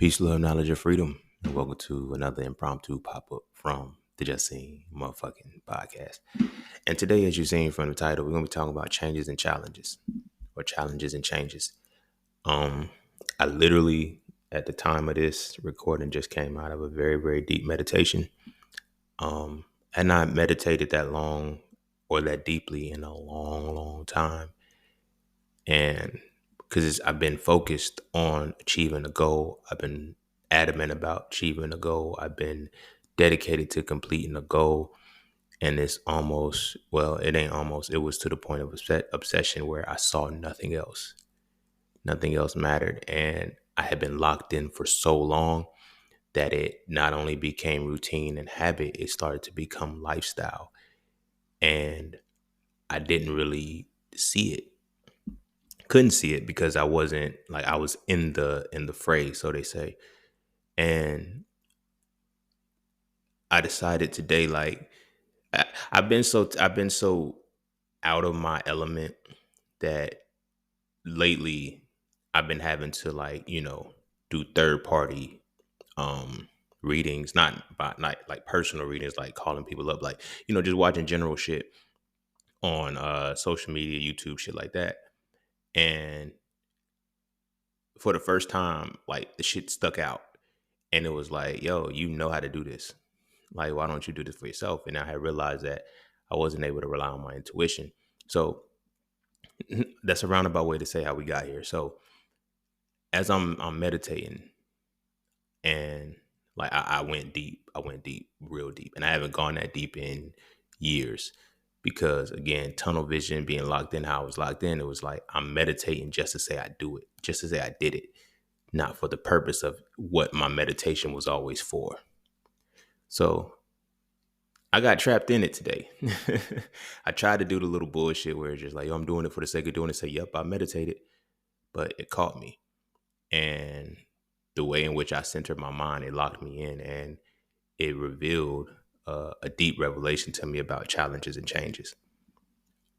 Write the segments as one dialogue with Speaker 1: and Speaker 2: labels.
Speaker 1: Peace, love, knowledge, and freedom. And welcome to another impromptu pop up from the Just Seen motherfucking podcast. And today, as you've seen from the title, we're going to be talking about changes and challenges, or challenges and changes. I literally, at the time of this recording, just came out of a very, very deep meditation. Had not meditated that long or that deeply in a long, long time. And because I've been focused on achieving a goal, I've been adamant about achieving a goal. I've been dedicated to completing a goal. And it's almost, well, it ain't almost, it was to the point of obsession where I saw nothing else. Nothing else mattered. And I had been locked in for so long that it not only became routine and habit, it started to become lifestyle. And I didn't really see it. Couldn't see it because I wasn't like I was in the fray, so they say. And I decided today, like I've been so out of my element that lately I've been having to do third party readings, not like personal readings, like calling people up, like just watching general shit on social media, YouTube, shit like that. And for the first time, like the shit stuck out. And it was like, yo, you know how to do this. Like, why don't you do this for yourself? And I had realized that I wasn't able to rely on my intuition. So that's a roundabout way to say how we got here. So as I'm meditating and like I went deep. I went deep, real deep. And I haven't gone that deep in years because again, tunnel vision, being locked in how I was locked in, it was like I'm meditating just to say I do it, just to say I did it, not for the purpose of what my meditation was always for. So I got trapped in it today. I tried to do the little bullshit where it's just like, yo, I'm doing it for the sake of doing it. Say, yep, I meditated, but it caught me. And the way in which I centered my mind, it locked me in and it revealed a deep revelation to me about challenges and changes.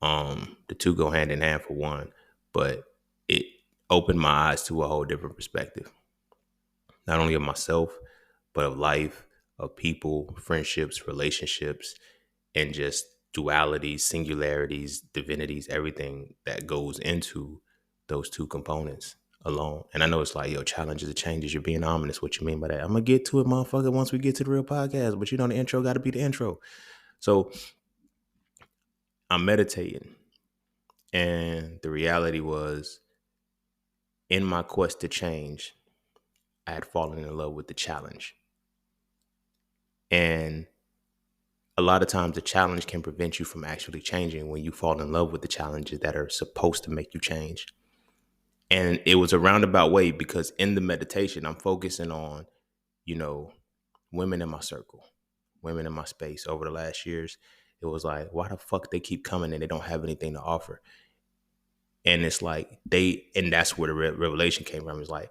Speaker 1: The two go hand in hand for one, but it opened my eyes to a whole different perspective, not only of myself, but of life, of people, friendships, relationships, and just dualities, singularities, divinities, everything that goes into those two components alone. And I know it's like, yo, challenges and changes, you're being ominous. What you mean by that? I'm going to get to it, motherfucker, once we get to the real podcast. But the intro got to be the intro. So I'm meditating. And the reality was, in my quest to change, I had fallen in love with the challenge. And a lot of times the challenge can prevent you from actually changing when you fall in love with the challenges that are supposed to make you change. And it was a roundabout way because in the meditation, I'm focusing on, women in my circle, women in my space over the last years. It was like, why the fuck they keep coming and they don't have anything to offer? And it's like and that's where the revelation came from. It's like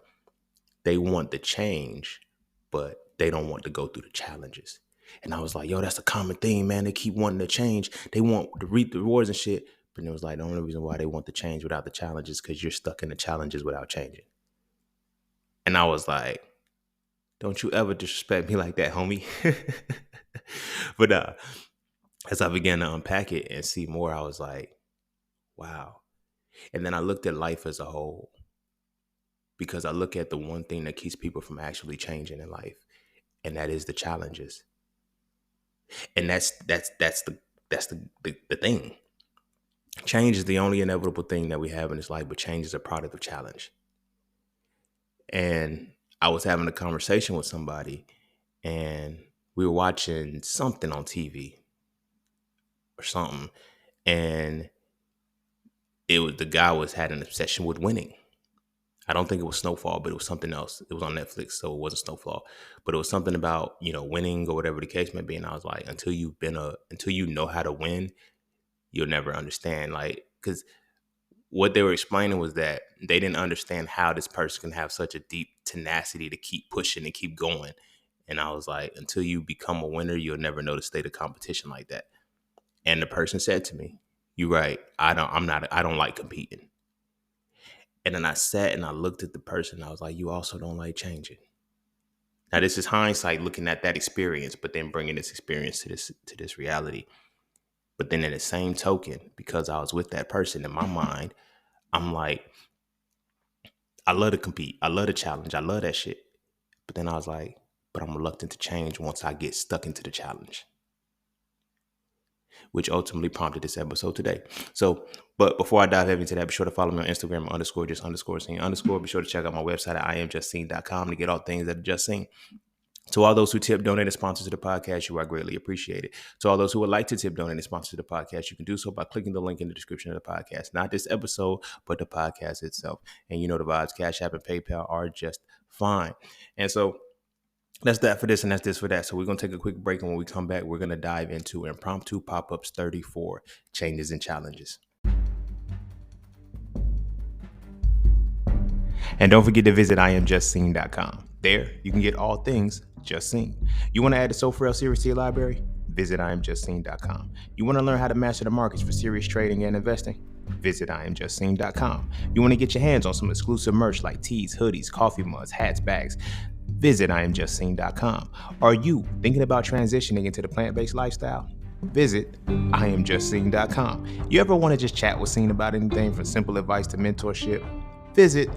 Speaker 1: they want the change, but they don't want to go through the challenges. And I was like, yo, that's a common thing, man. They keep wanting to change. They want to reap the rewards and shit. But it was like the only reason why they want the change without the challenges because you're stuck in the challenges without changing. And I was like, don't you ever disrespect me like that, homie. But as I began to unpack it and see more, I was like, wow. And then I looked at life as a whole because I look at the one thing that keeps people from actually changing in life, and that is the challenges. And that's the thing. Change is the only inevitable thing that we have in this life, but change is a product of challenge. And I was having a conversation with somebody and we were watching something on TV or something. And the guy had an obsession with winning. I don't think it was Snowfall, but it was something else. It was on Netflix, so it wasn't Snowfall. But it was something about, winning or whatever the case may be. And I was like, until you know how to win, you'll never understand. Like, because what they were explaining was that they didn't understand how this person can have such a deep tenacity to keep pushing and keep going. And I was like, until you become a winner, you'll never know the state of competition like that. And the person said to me, "You're right. I don't like competing." And then I sat and I looked at the person. And I was like, "You also don't like changing." Now, this is hindsight looking at that experience, but then bringing this experience to this reality. But then, in the same token, because I was with that person, in my mind, I'm like, I love to compete, I love to challenge, I love that shit. But then I was like, but I'm reluctant to change once I get stuck into the challenge, which ultimately prompted this episode today. So, but before I dive into that, be sure to follow me on Instagram _just_scene_. Be sure to check out my website at imjustscene.com to get all things that are just seen. To all those who tip, donate, and sponsor to the podcast, you are greatly appreciated. To all those who would like to tip, donate, and sponsor to the podcast, you can do so by clicking the link in the description of the podcast. Not this episode, but the podcast itself. And you know the vibes, Cash App and PayPal are just fine. And so that's that for this, and that's this for that. So we're going to take a quick break, and when we come back, we're going to dive into Impromptu Pop-Ups 34, Changes and Challenges. And don't forget to visit imjustscene.com. There, you can get all things Just Seen. You want to add the So For Real series to your library? Visit imjustscene.com. You want to learn how to master the markets for serious trading and investing? Visit imjustscene.com. You want to get your hands on some exclusive merch like tees, hoodies, coffee mugs, hats, bags? Visit imjustscene.com. Are you thinking about transitioning into the plant-based lifestyle? Visit imjustscene.com. You ever want to just chat with Scene about anything from simple advice to mentorship? Visit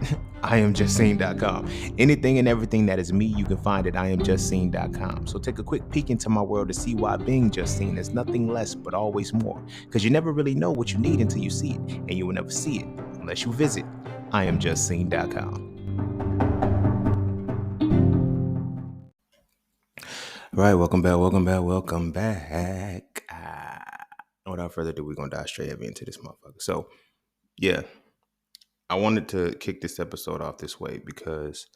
Speaker 1: imjustscene.com. Anything and everything that is me, you can find at imjustscene.com. So take a quick peek into my world to see why being just seen is nothing less but always more. Because you never really know what you need until you see it, and you will never see it unless you visit imjustscene.com. All right, welcome back. Without further ado, we're going to dive straight into this motherfucker. So, yeah. I wanted to kick this episode off this way because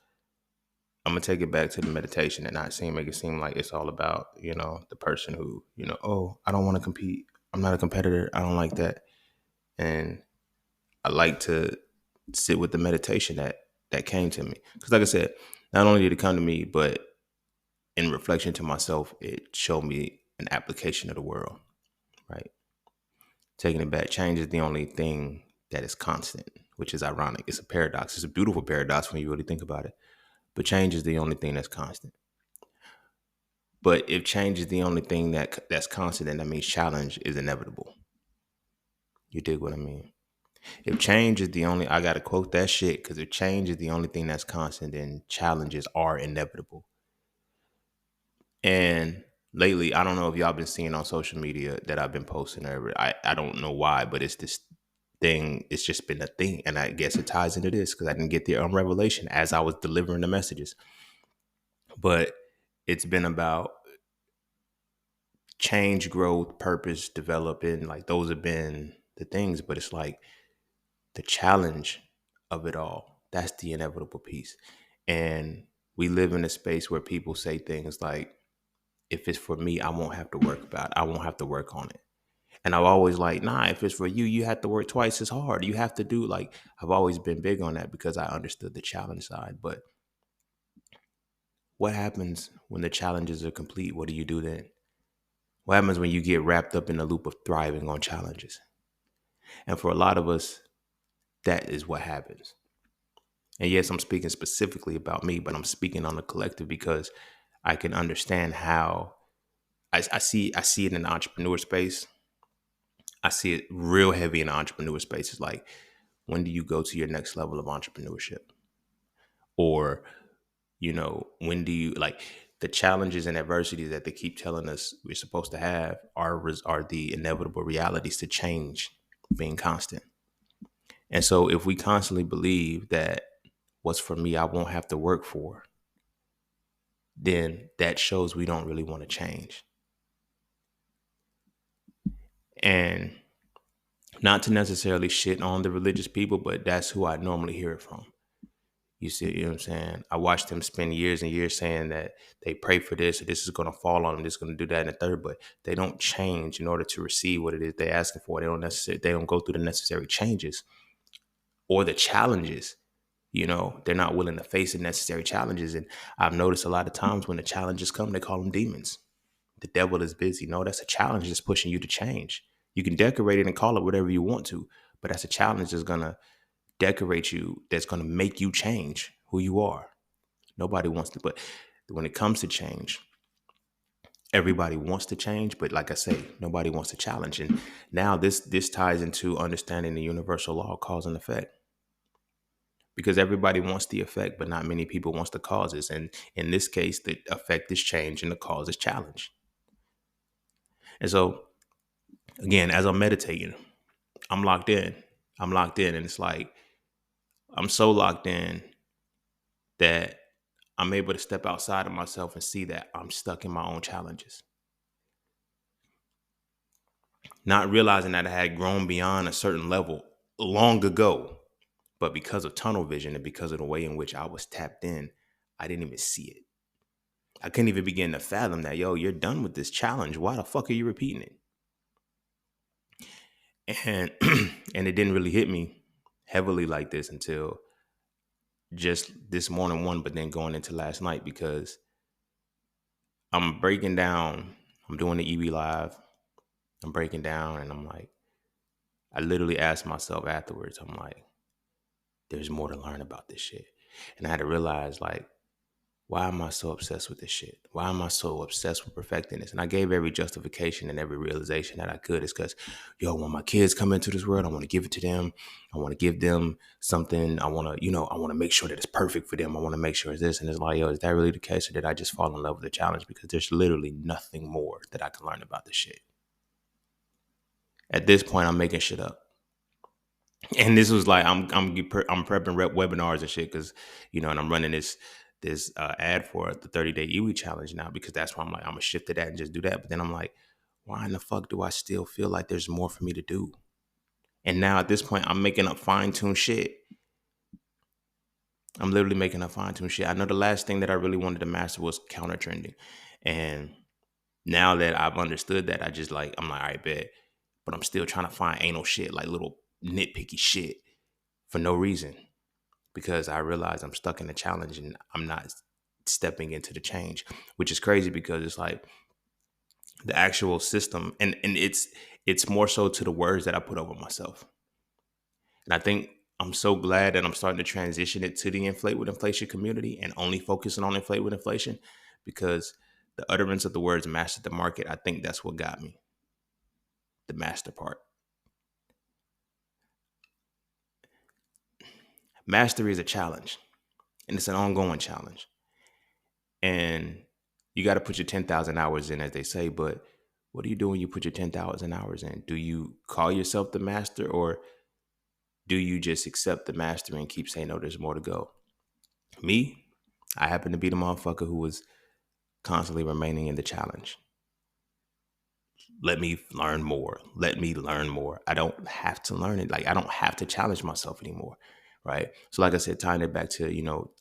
Speaker 1: I'm going to take it back to the meditation and not make it seem like it's all about, the person who, oh, I don't want to compete. I'm not a competitor. I don't like that. And I like to sit with the meditation that came to me. Because like I said, not only did it come to me, but in reflection to myself, it showed me an application of the world, right? Taking it back, change is the only thing that is constant, which is ironic. It's a paradox. It's a beautiful paradox when you really think about it. But change is the only thing that's constant. But if change is the only thing that's constant, then that means challenge is inevitable. You dig what I mean? If change is the only, I got to quote that shit, because if change is the only thing that's constant, then challenges are inevitable. And lately, I don't know if y'all been seeing on social media that I've been posting over. I don't know why, but it's this thing. It's just been a thing. And I guess it ties into this because I didn't get the revelation as I was delivering the messages. But it's been about change, growth, purpose, developing. Like those have been the things. But it's like the challenge of it all. That's the inevitable piece. And we live in a space where people say things like, if it's for me, I won't have to work about it. I won't have to work on it. And I've always like, nah, if it's for you, you have to work twice as hard. You have to do I've always been big on that because I understood the challenge side. But what happens when the challenges are complete? What do you do then? What happens when you get wrapped up in the loop of thriving on challenges? And for a lot of us, that is what happens. And yes, I'm speaking specifically about me, but I'm speaking on the collective because I can understand how I see it in the entrepreneur space. I see it real heavy in the entrepreneur space. It's like, when do you go to your next level of entrepreneurship? Or, when do you the challenges and adversities that they keep telling us we're supposed to have are the inevitable realities to change being constant. And so if we constantly believe that what's for me, I won't have to work for, then that shows we don't really want to change. And not to necessarily shit on the religious people, but that's who I normally hear it from. You see, you know what I'm saying? I watched them spend years and years saying that they pray for this, or this is going to fall on them, this is going to do that and the third, but they don't change in order to receive what it is they're asking for. They don't go through the necessary changes or the challenges. They're not willing to face the necessary challenges. And I've noticed a lot of times when the challenges come, they call them demons. The devil is busy. No, that's a challenge that's pushing you to change. You can decorate it and call it whatever you want to, but that's a challenge that's going to decorate you, that's going to make you change who you are. Nobody wants to, but when it comes to change, everybody wants to change, but like I say, nobody wants to challenge. And now this ties into understanding the universal law of cause and effect, because everybody wants the effect, but not many people wants the causes. And in this case, the effect is change and the cause is challenge. And so again, as I'm meditating, I'm locked in. I'm locked in, and it's like I'm so locked in that I'm able to step outside of myself and see that I'm stuck in my own challenges. Not realizing that I had grown beyond a certain level long ago, but because of tunnel vision and because of the way in which I was tapped in, I didn't even see it. I couldn't even begin to fathom that, yo, you're done with this challenge. Why the fuck are you repeating it? And and it didn't really hit me heavily like this until just this morning one, but then going into last night, because I'm breaking down, I'm doing the EB live, I'm breaking down, and I'm like, I literally asked myself afterwards, I'm like, there's more to learn about this shit. And I had to realize, like, why am I so obsessed with this shit? Why am I so obsessed with perfecting this? And I gave every justification and every realization that I could. It's because, yo, when my kids come into this world, I want to give it to them. I want to give them something. I want to, I want to make sure that it's perfect for them. I want to make sure it's this. And it's like, yo, is that really the case? Or did I just fall in love with the challenge? Because there's literally nothing more that I can learn about this shit. At this point, I'm making shit up. And this was like I'm prepping rep webinars and shit, because and I'm running this ad for the 30-day Iwi challenge now, because that's why I'm like, I'm gonna shift to that and just do that. But then I'm like, why in the fuck do I still feel like there's more for me to do? And now at this point, I'm making up fine-tuned shit. I'm literally making up fine-tuned shit. I know the last thing that I really wanted to master was counter trending, and now that I've understood that, I'm like, all right, bet. But I'm still trying to find anal shit, like little nitpicky shit for no reason, because I realize I'm stuck in the challenge and I'm not stepping into the change, which is crazy, because it's like the actual system, and it's more so to the words that I put over myself. And I think I'm so glad that I'm starting to transition it to the inflate with inflation community and only focusing on inflate with inflation, because the utterance of the words mastered the market. I think that's what got me, the master part. Mastery is a challenge, and it's an ongoing challenge. And you got to put your 10,000 hours in, as they say. But what do you do when you put your 10,000 hours in? Do you call yourself the master, or do you just accept the master and keep saying, no, there's more to go? Me, I happen to be the motherfucker who was constantly remaining in the challenge. Let me learn more. Let me learn more. I don't have to learn it. Like, I don't have to challenge myself anymore. Right. So like I said, tying it back to,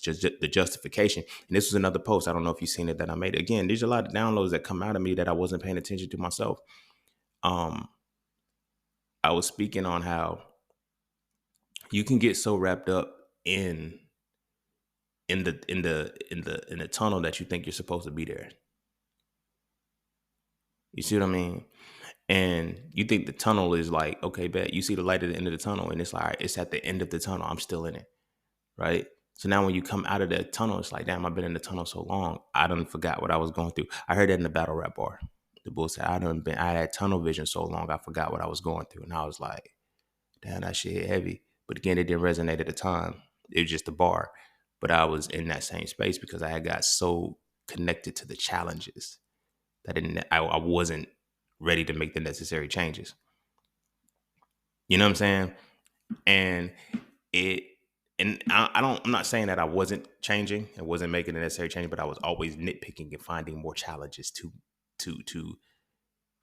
Speaker 1: just the justification. And this was another post. I don't know if you've seen it that I made. Again, there's a lot of downloads that come out of me that I wasn't paying attention to myself. I was speaking on how you can get so wrapped up in the tunnel that you think you're supposed to be there. You see what I mean? And you think the tunnel is like, okay, bet you see the light at the end of the tunnel, and it's like, it's at the end of the tunnel. I'm still in it. Right. So now when you come out of that tunnel, it's like, damn, I've been in the tunnel so long, I done forgot what I was going through. I heard that in the battle rap bar. The bull said, I had tunnel vision so long, I forgot what I was going through. And I was like, damn, that shit hit heavy. But again, it didn't resonate at the time. It was just a bar. But I was in that same space because I had got so connected to the challenges that I wasn't ready to make the necessary changes. You know what I'm saying? And I'm not saying that I wasn't changing and wasn't making the necessary change, but I was always nitpicking and finding more challenges to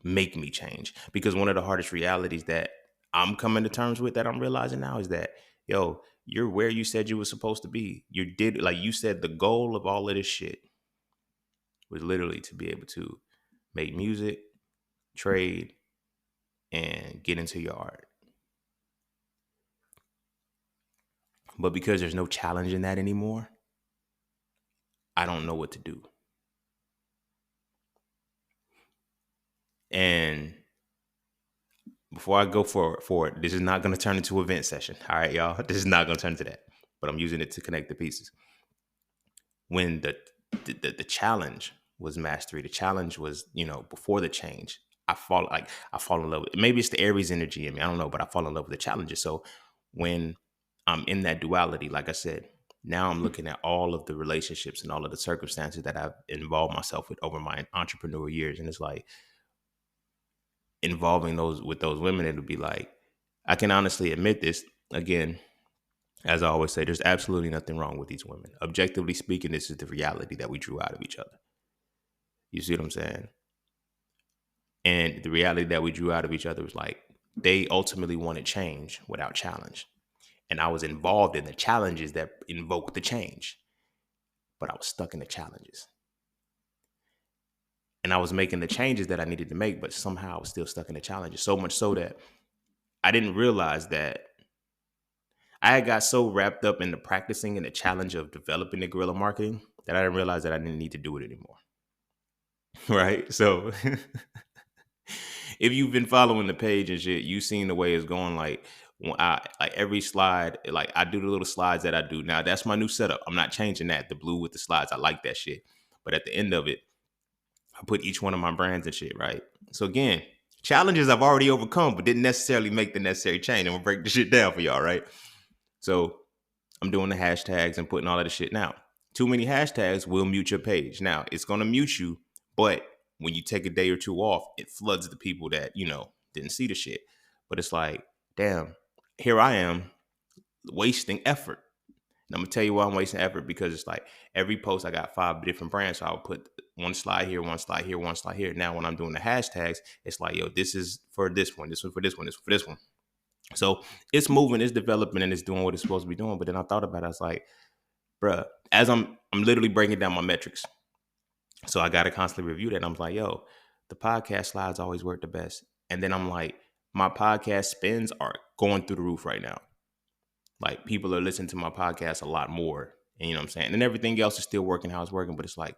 Speaker 1: make me change. Because one of the hardest realities that I'm coming to terms with, that I'm realizing now, is that, yo, you're where you said you were supposed to be. Like you said, the goal of all of this shit was literally to be able to make music, trade, and get into your art. But because there's no challenge in that anymore, I don't know what to do. And before I go forward, this is not going to turn into an event session. All right, y'all. This is not going to turn into that. But I'm using it to connect the pieces. When the the challenge was mastery. The challenge was, before the change. I fall in love with, maybe it's the Aries energy in me. I don't know, but I fall in love with the challenges. So when I'm in that duality, like I said, now I'm looking at all of the relationships and all of the circumstances that I've involved myself with over my entrepreneur years. And it's like involving those with those women, it'll be like, I can honestly admit this again. As I always say, there's absolutely nothing wrong with these women. Objectively speaking, this is the reality that we drew out of each other. You see what I'm saying? And the reality that we drew out of each other was like, they ultimately wanted change without challenge. And I was involved in the challenges that invoked the change, but I was stuck in the challenges. And I was making the changes that I needed to make, but somehow I was still stuck in the challenges. So much so that I didn't realize that I had got so wrapped up in the practicing and the challenge of developing the guerrilla marketing that I didn't realize that I didn't need to do it anymore. Right? So if you've been following the page and shit, you've seen the way it's going. Like when like every slide, like I do the little slides that I do. Now that's my new setup. I'm not changing that. The blue with the slides, I like that shit. But at the end of it, I put each one of my brands and shit, right? So again, challenges I've already overcome, but didn't necessarily make the necessary change. I'm gonna break the shit down for y'all, right? So I'm doing the hashtags and putting all of the shit. Now, too many hashtags will mute your page. Now, it's going to mute you, but when you take a day or two off, it floods the people that, didn't see the shit. But it's like, damn, here I am wasting effort. And I'm going to tell you why I'm wasting effort, because it's like every post I got 5 different brands. So I'll put one slide here, one slide here, one slide here. Now, when I'm doing the hashtags, it's like, yo, this is for this one, this one for this one, this one for this one. So it's moving, it's developing, and it's doing what it's supposed to be doing. But then I thought about it, I was like, bruh, as I'm literally breaking down my metrics. So I got to constantly review that. And I'm like, yo, the podcast slides always work the best. And then I'm like, my podcast spins are going through the roof right now. Like people are listening to my podcast a lot more. And you know what I'm saying? And everything else is still working how it's working. But it's like,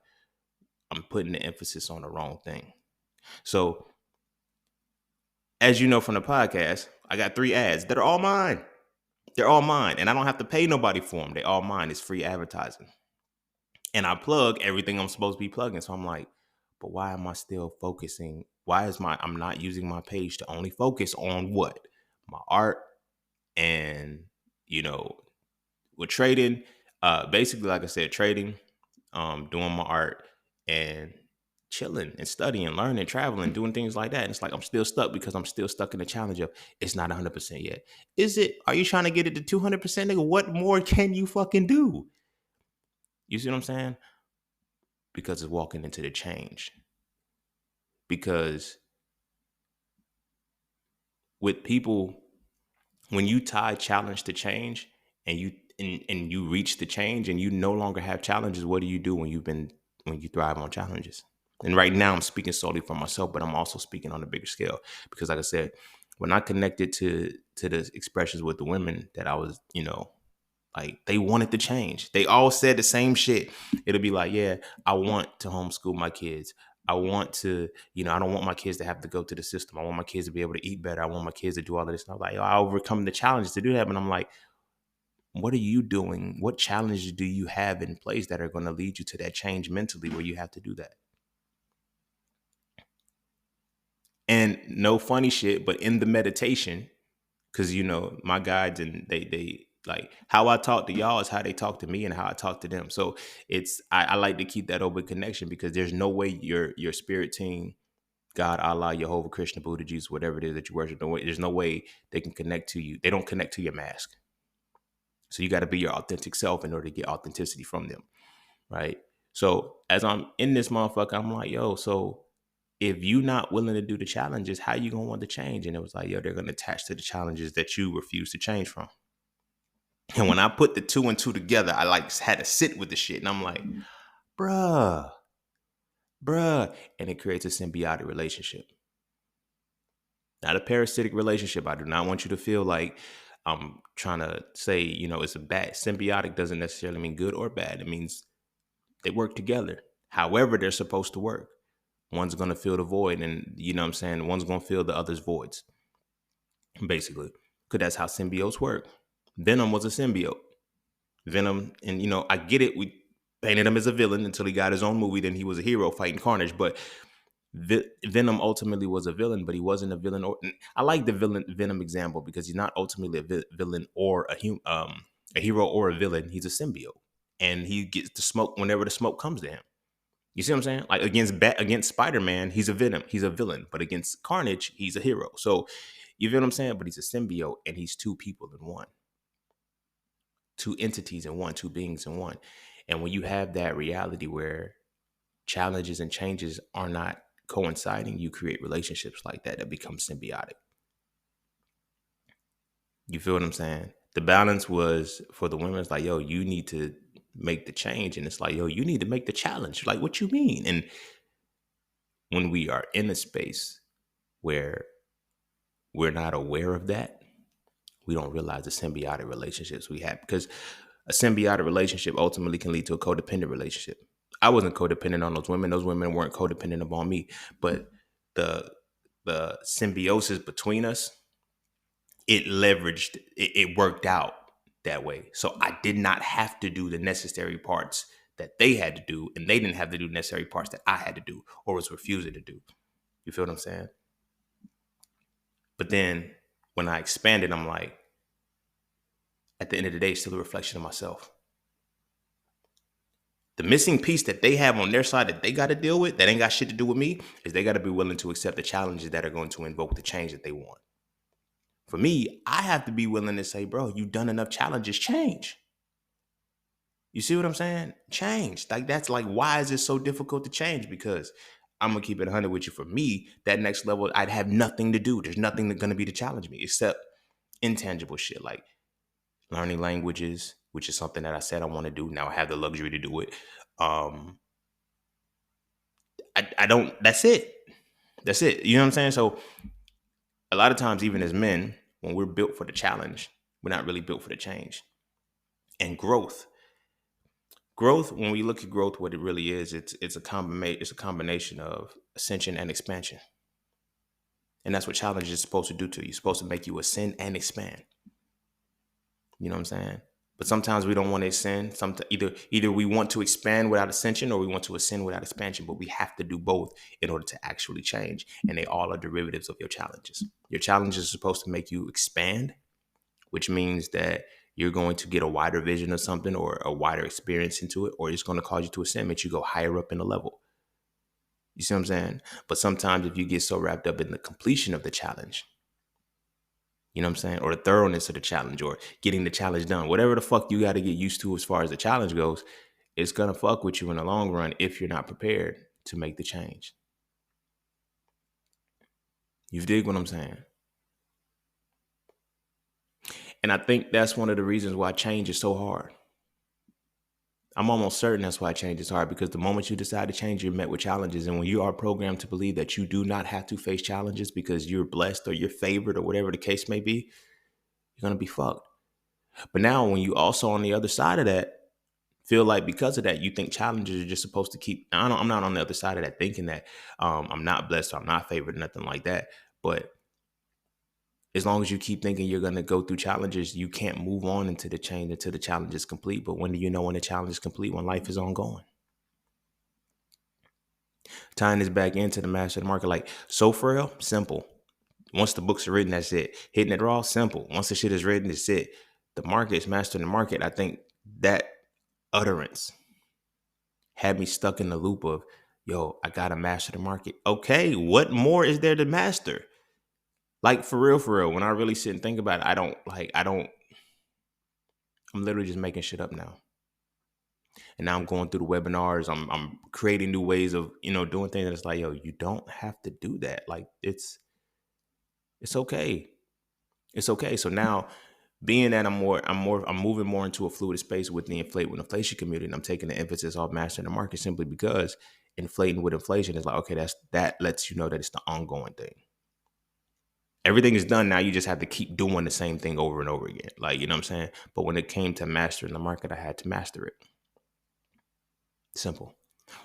Speaker 1: I'm putting the emphasis on the wrong thing. So as you know from the podcast, I got 3 ads that are all mine. They're all mine. And I don't have to pay nobody for them. They're all mine. It's free advertising. And I plug everything I'm supposed to be plugging. So I'm like, but why am I still focusing? I'm not using my page to only focus on what? My art and, with trading, basically, like I said, trading, doing my art and chilling and studying, learning, traveling, doing things like that. And it's like, I'm still stuck because I'm still stuck in the challenge of it's not 100% yet. Is it? Are you trying to get it to 200%? Nigga, what more can you fucking do? You see what I'm saying? Because it's walking into the change. Because with people, when you tie challenge to change and you reach the change and you no longer have challenges, what do you do when you thrive on challenges? And right now I'm speaking solely for myself, but I'm also speaking on a bigger scale. Because like I said, when I connected to the expressions with the women that I was, like they wanted to change. They all said the same shit. It'll be like, yeah, I want to homeschool my kids. I want to, I don't want my kids to have to go to the system. I want my kids to be able to eat better. I want my kids to do all of this. And I'm like, yo, I overcome the challenges to do that. But I'm like, what are you doing? What challenges do you have in place that are going to lead you to that change mentally where you have to do that? And no funny shit, but in the meditation, because, my guides and they like how I talk to y'all is how they talk to me and how I talk to them. So I like to keep that open connection, because there's no way your spirit team, God, Allah, Jehovah, Krishna, Buddha, Jesus, whatever it is that you worship, there's no way they can connect to you. They don't connect to your mask. So you got to be your authentic self in order to get authenticity from them, right? So as I'm in this motherfucker, I'm like, yo, so if you not willing to do the challenges, how you gonna want to change? And it was like, yo, they're gonna attach to the challenges that you refuse to change from. And when I put the 2 and 2 together, I like had to sit with the shit. And I'm like, bruh. And it creates a symbiotic relationship. Not a parasitic relationship. I do not want you to feel like I'm trying to say, it's a bad. Symbiotic doesn't necessarily mean good or bad. It means they work together. However, they're supposed to work. One's going to fill the void, and one's going to fill the other's voids, basically, because that's how symbiotes work. Venom was a symbiote. Venom, and I get it. painted him as a villain until he got his own movie. Then he was a hero fighting Carnage. But Venom ultimately was a villain, but he wasn't a villain. I like the Venom example because he's not ultimately a villain or a hero or a villain. He's a symbiote, and he gets the smoke whenever the smoke comes to him. You see what I'm saying? Like against Spider-Man, he's a Venom, he's a villain, but against Carnage, he's a hero. So you feel what I'm saying? But he's a symbiote, and he's two people in one, two entities in one, two beings in one. And when you have that reality where challenges and changes are not coinciding, you create relationships like that become symbiotic. You feel what I'm saying? The balance was for the women. It's like, yo, you need to make the change, and it's like, yo, you need to make the challenge. Like, what you mean? And when we are in a space where we're not aware of that, we don't realize the symbiotic relationships we have, because a symbiotic relationship ultimately can lead to a codependent relationship. I wasn't codependent on those women. Those women weren't codependent upon me, but the symbiosis between us, it leveraged, it worked out that way. So I did not have to do the necessary parts that they had to do, and they didn't have to do necessary parts that I had to do or was refusing to do. You feel what I'm saying? But then when I expanded, I'm like, at the end of the day, it's still a reflection of myself. The missing piece that they have on their side that they got to deal with, that ain't got shit to do with me, is they got to be willing to accept the challenges that are going to invoke the change that they want. For me, I have to be willing to say, bro, you've done enough challenges, change. You see what I'm saying? Change. Like, that's like, why is it so difficult to change? Because I'm going to keep it 100 with you. For me, that next level, I'd have nothing to do. There's nothing that's going to be to challenge me except intangible shit like learning languages, which is something that I said I want to do. Now I have the luxury to do it. I don't, that's it. That's it. You know what I'm saying? So a lot of times, even as men, when we're built for the challenge, we're not really built for the change. And growth, when we look at growth, what it really is, it's a combination of ascension and expansion. And that's what challenge is supposed to do to you. It's supposed to make you ascend and expand. You know what I'm saying? But sometimes we don't want to ascend. Either we want to expand without ascension, or we want to ascend without expansion. But we have to do both in order to actually change. And they all are derivatives of your challenges. Your challenges are supposed to make you expand, which means that you're going to get a wider vision of something or a wider experience into it, or it's going to cause you to ascend, make you go higher up in the level. You see what I'm saying? But sometimes if you get so wrapped up in the completion of the challenge, you know what I'm saying? Or the thoroughness of the challenge, or getting the challenge done. Whatever the fuck you got to get used to as far as the challenge goes, it's going to fuck with you in the long run if you're not prepared to make the change. You dig what I'm saying? And I think that's one of the reasons why change is so hard. I'm almost certain that's why change is hard, because the moment you decide to change, you're met with challenges. And when you are programmed to believe that you do not have to face challenges because you're blessed or you're favored or whatever the case may be, you're going to be fucked. But now when you also on the other side of that, feel like because of that, you think challenges are just supposed to keep. I'm not on the other side of that thinking that I'm not blessed or I'm not favored, nothing like that. But as long as you keep thinking you're going to go through challenges, you can't move on into the change until the challenge is complete. But when do you know when the challenge is complete? When life is ongoing. Tying this back into the master of the market, like, so frail, simple. Once the books are written, that's it. Hitting it raw, simple. Once the shit is written, it's it. The market is mastering the market. I think that utterance had me stuck in the loop of, yo, I gotta master the market. Okay, what more is there to master? Like, for real, when I really sit and think about it, I'm literally just making shit up now. And now I'm going through the webinars. I'm creating new ways of, doing things. And it's like, yo, you don't have to do that. Like, it's okay. It's okay. So now, being that I'm moving more into a fluid space with the inflation community, and I'm taking the emphasis off mastering the market simply because inflating with inflation is like, okay, that lets you know that it's the ongoing thing. Everything is done now. You just have to keep doing the same thing over and over again. Like, you know what I'm saying? But when it came to mastering the market, I had to master it. Simple.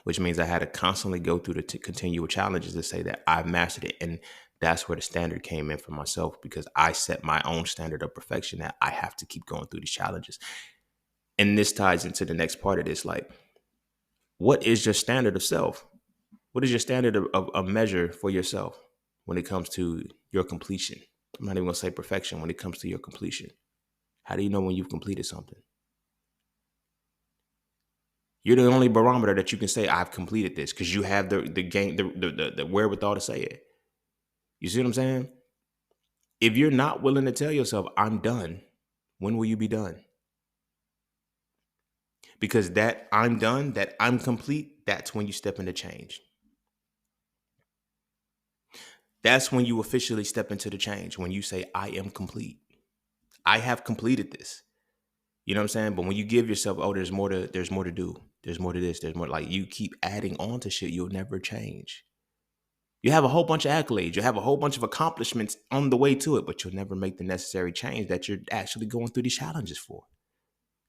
Speaker 1: Which means I had to constantly go through the continual challenges to say that I've mastered it. And that's where the standard came in for myself, because I set my own standard of perfection that I have to keep going through these challenges. And this ties into the next part of this. Like, What is your standard of self? What is your standard of measure for yourself when it comes to your completion? I'm not even gonna say perfection. When it comes to your completion, how do you know when you've completed something? You're the only barometer that you can say I've completed this because you have the game the wherewithal to say it. You see what I'm saying? If you're not willing to tell yourself I'm done, when will you be done? Because that I'm done, that I'm complete, that's when you step into change. That's when you officially step into the change. When you say I am complete, I have completed this. You know what I'm saying? But when you give yourself, oh, there's more to do. There's more to this. There's more. Like you keep adding on to shit, you'll never change. You have a whole bunch of accolades. You have a whole bunch of accomplishments on the way to it, but you'll never make the necessary change that you're actually going through these challenges for.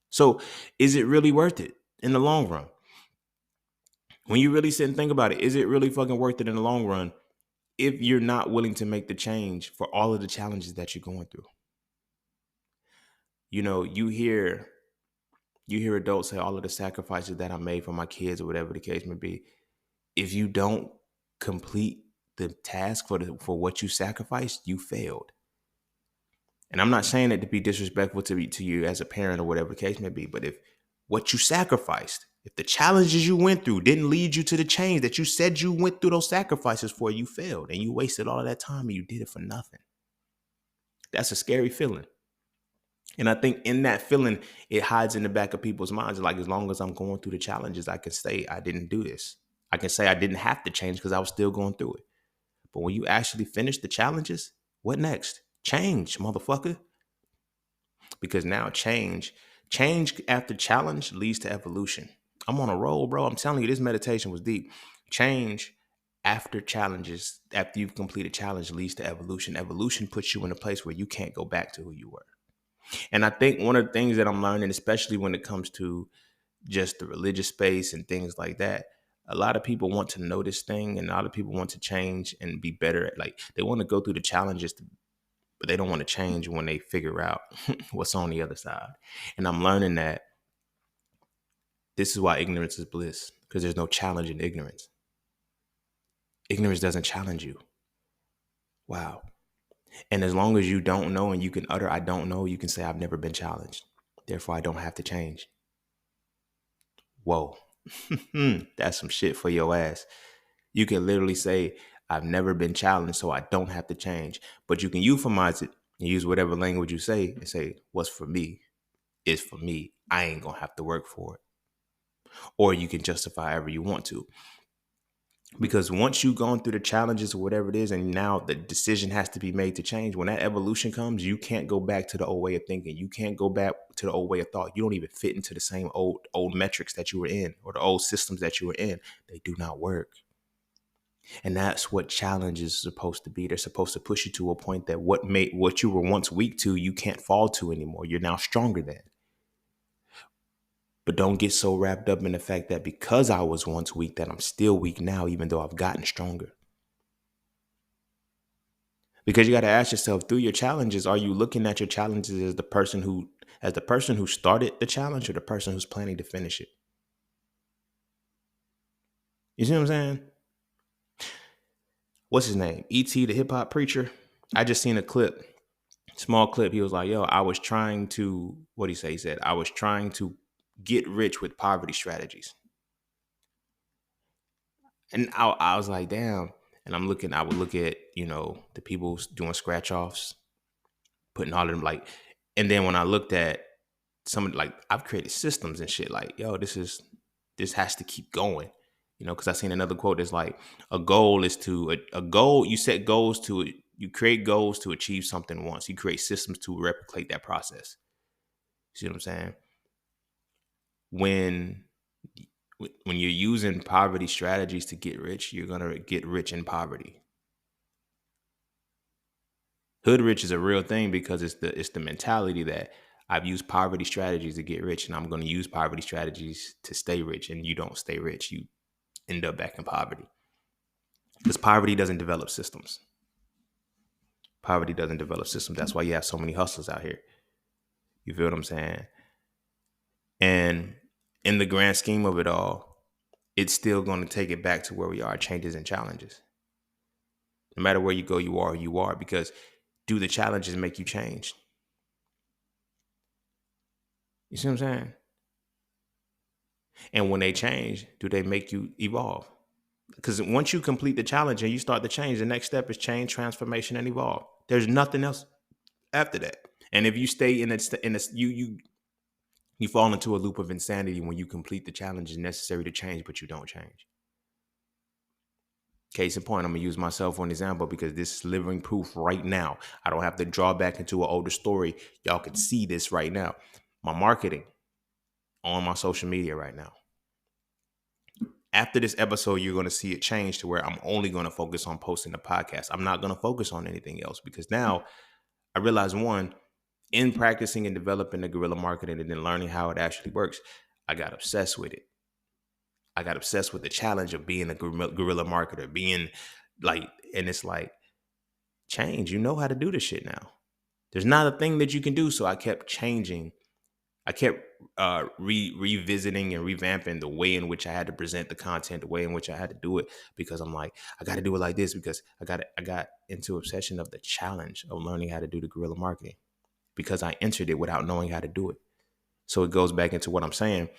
Speaker 1: So, is it really worth it in the long run? When you really sit and think about it, is it really fucking worth it in the long run if you're not willing to make the change for all of the challenges that you're going through? You know, you hear adults say all of the sacrifices that I made for my kids or whatever the case may be. If you don't complete the task for what you sacrificed, you failed. And I'm not saying it to be disrespectful to you as a parent or whatever the case may be, but if what you sacrificed, if the challenges you went through didn't lead you to the change that you said you went through those sacrifices for, you failed and you wasted all of that time and you did it for nothing. That's a scary feeling. And I think in that feeling, it hides in the back of people's minds. Like, as long as I'm going through the challenges, I can say I didn't do this. I can say I didn't have to change because I was still going through it. But when you actually finish the challenges, what next? Change, motherfucker. Because now change after challenge leads to evolution. I'm on a roll, bro. I'm telling you, this meditation was deep. Change after challenges, after you've completed challenge, leads to evolution. Evolution puts you in a place where you can't go back to who you were. And I think one of the things that I'm learning, especially when it comes to just the religious space and things like that, a lot of people want to know this thing and a lot of people want to change and be better at, like, they want to go through the challenges, but they don't want to change when they figure out what's on the other side. And I'm learning that this is why ignorance is bliss, because there's no challenge in ignorance. Ignorance doesn't challenge you. Wow. And as long as you don't know and you can utter I don't know, you can say I've never been challenged. Therefore, I don't have to change. Whoa. That's some shit for your ass. You can literally say I've never been challenged, so I don't have to change. But you can euphemize it and use whatever language you say and say what's for me is for me. I ain't gonna have to work for it. Or you can justify however you want to. Because once you've gone through the challenges or whatever it is, and now the decision has to be made to change, when that evolution comes, you can't go back to the old way of thinking. You can't go back to the old way of thought. You don't even fit into the same old metrics that you were in or the old systems that you were in. They do not work. And that's what challenges are supposed to be. They're supposed to push you to a point that what you were once weak to, you can't fall to anymore. You're now stronger than. But don't get so wrapped up in the fact that because I was once weak, that I'm still weak now, even though I've gotten stronger. Because you got to ask yourself, through your challenges, are you looking at your challenges as the person who started the challenge or the person who's planning to finish it? You see what I'm saying? What's his name? E.T. the hip hop preacher. I just seen a clip, small clip. He was like, yo, I was trying to, what did he say? He said, I was trying to get rich with poverty strategies. And I was like, damn. And I would look at, the people doing scratch offs, putting all of them like, and then when I looked at some, like, I've created systems and shit like, yo, this has to keep going, because I seen another quote that's like, a goal, you set goals you create goals to achieve something once. You create systems to replicate that process. You see what I'm saying? When you're using poverty strategies to get rich, you're going to get rich in poverty. Hood rich is a real thing because it's the mentality that I've used poverty strategies to get rich and I'm going to use poverty strategies to stay rich, and you don't stay rich. You end up back in poverty because poverty doesn't develop systems. Poverty doesn't develop systems. That's why you have so many hustlers out here. You feel what I'm saying? And in the grand scheme of it all, it's still going to take it back to where we are, changes and challenges. No matter where you go, you are who you are, because do the challenges make you change? You see what I'm saying? And when they change, do they make you evolve? Because once you complete the challenge and you start the change, the next step is change, transformation, and evolve. There's nothing else after that. And if you stay you fall into a loop of insanity when you complete the challenges necessary to change, but you don't change. Case in point, I'm gonna use myself for an example because this is living proof right now. I don't have to draw back into an older story. Y'all can see this right now. My marketing on my social media right now. After this episode, you're going to see it change to where I'm only going to focus on posting the podcast. I'm not going to focus on anything else because now I realize, one, in practicing and developing the guerrilla marketing and then learning how it actually works, I got obsessed with it. I got obsessed with the challenge of being a guerrilla marketer, being like, and it's like, change. You know how to do this shit now. There's not a thing that you can do. So I kept changing. I kept revisiting and revamping the way in which I had to present the content, the way in which I had to do it, because I'm like, I got to do it like this because I got into obsession of the challenge of learning how to do the guerrilla marketing because I entered it without knowing how to do it. So it goes back into what I'm saying.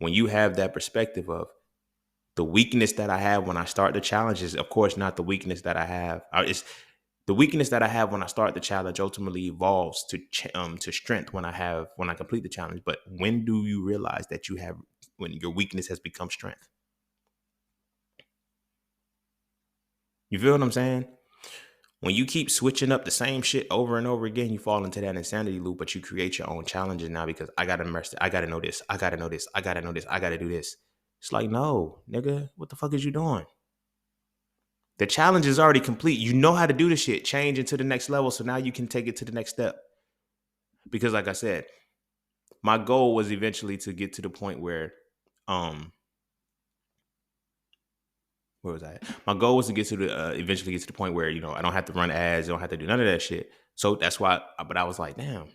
Speaker 1: When you have that perspective of the weakness that I have when I start the challenge is, of course, not the weakness that I have. It's the weakness that I have when I start the challenge ultimately evolves to strength when I complete the challenge. But when do you realize that when your weakness has become strength? You feel what I'm saying? When you keep switching up the same shit over and over again, you fall into that insanity loop, but you create your own challenges now because I gotta know this, I gotta know this, I gotta know this, I gotta do this. It's like, no, nigga, what the fuck is you doing? The challenge is already complete. You know how to do the shit, change into the next level. So now you can take it to the next step. Because like I said, my goal was eventually to get to the point where, where was I at? My goal was to get to eventually get to the point where, I don't have to run ads. I don't have to do none of that shit. So that's why, but I was like, damn,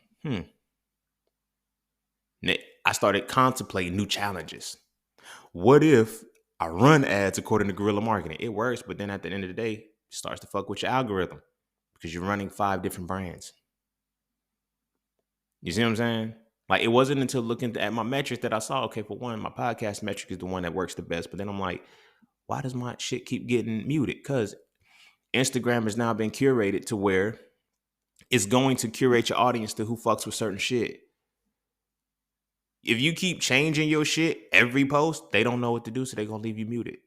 Speaker 1: I started contemplating new challenges. What if I run ads according to guerrilla marketing? It works, but then at the end of the day, it starts to fuck with your algorithm because you're running 5 different brands. You see what I'm saying? Like, it wasn't until looking at my metrics that I saw, okay, for one, my podcast metric is the one that works the best. But then I'm like, why does my shit keep getting muted? Because Instagram has now been curated to where it's going to curate your audience to who fucks with certain shit. If you keep changing your shit every post, they don't know what to do, so they're going to leave you muted.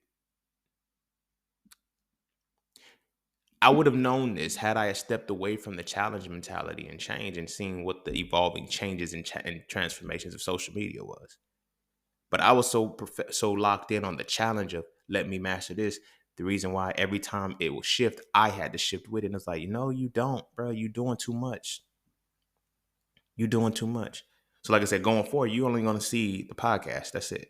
Speaker 1: I would have known this had I stepped away from the challenge mentality and change and seen what the evolving changes and transformations of social media was. But I was so locked in on the challenge of let me master this. The reason why every time it will shift, I had to shift with it. And it's like, no, you don't, bro. You're doing too much. You're doing too much. So like I said, going forward, you're only going to see the podcast. That's it.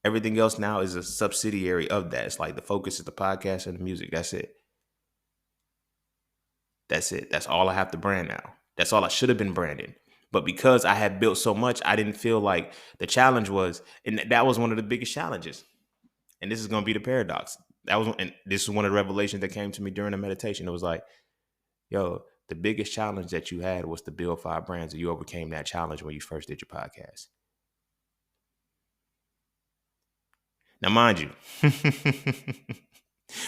Speaker 1: Everything else now is a subsidiary of that. It's like the focus is the podcast and the music. That's it. That's it. That's all I have to brand now. That's all I should have been branding. But because I had built so much, I didn't feel like the challenge was, and that was one of the biggest challenges. And this is going to be the paradox. And this is one of the revelations that came to me during the meditation. It was like, yo, the biggest challenge that you had was to build 5 brands, and you overcame that challenge when you first did your podcast. Now, mind you,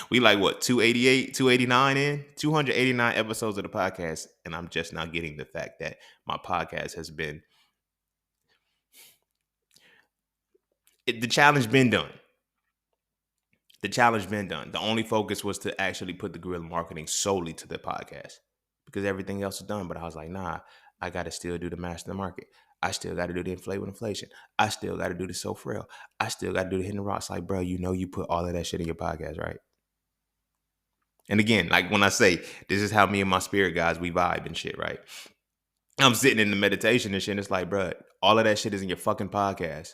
Speaker 1: we like what, 288, 289 in? 289 episodes of the podcast, and I'm just now getting the fact that my podcast has been, the challenge been done. The challenge been done. The only focus was to actually put the guerrilla marketing solely to the podcast because everything else is done. But I was like, nah, I got to still do the master market. I still got to do the inflate with inflation. I still got to do the so frail. I still got to do the hitting the rocks. Like, bro, you put all of that shit in your podcast, right? And again, like when I say, this is how me and my spirit guys, we vibe and shit, right? I'm sitting in the meditation and shit, and it's like, bro, all of that shit is in your fucking podcast.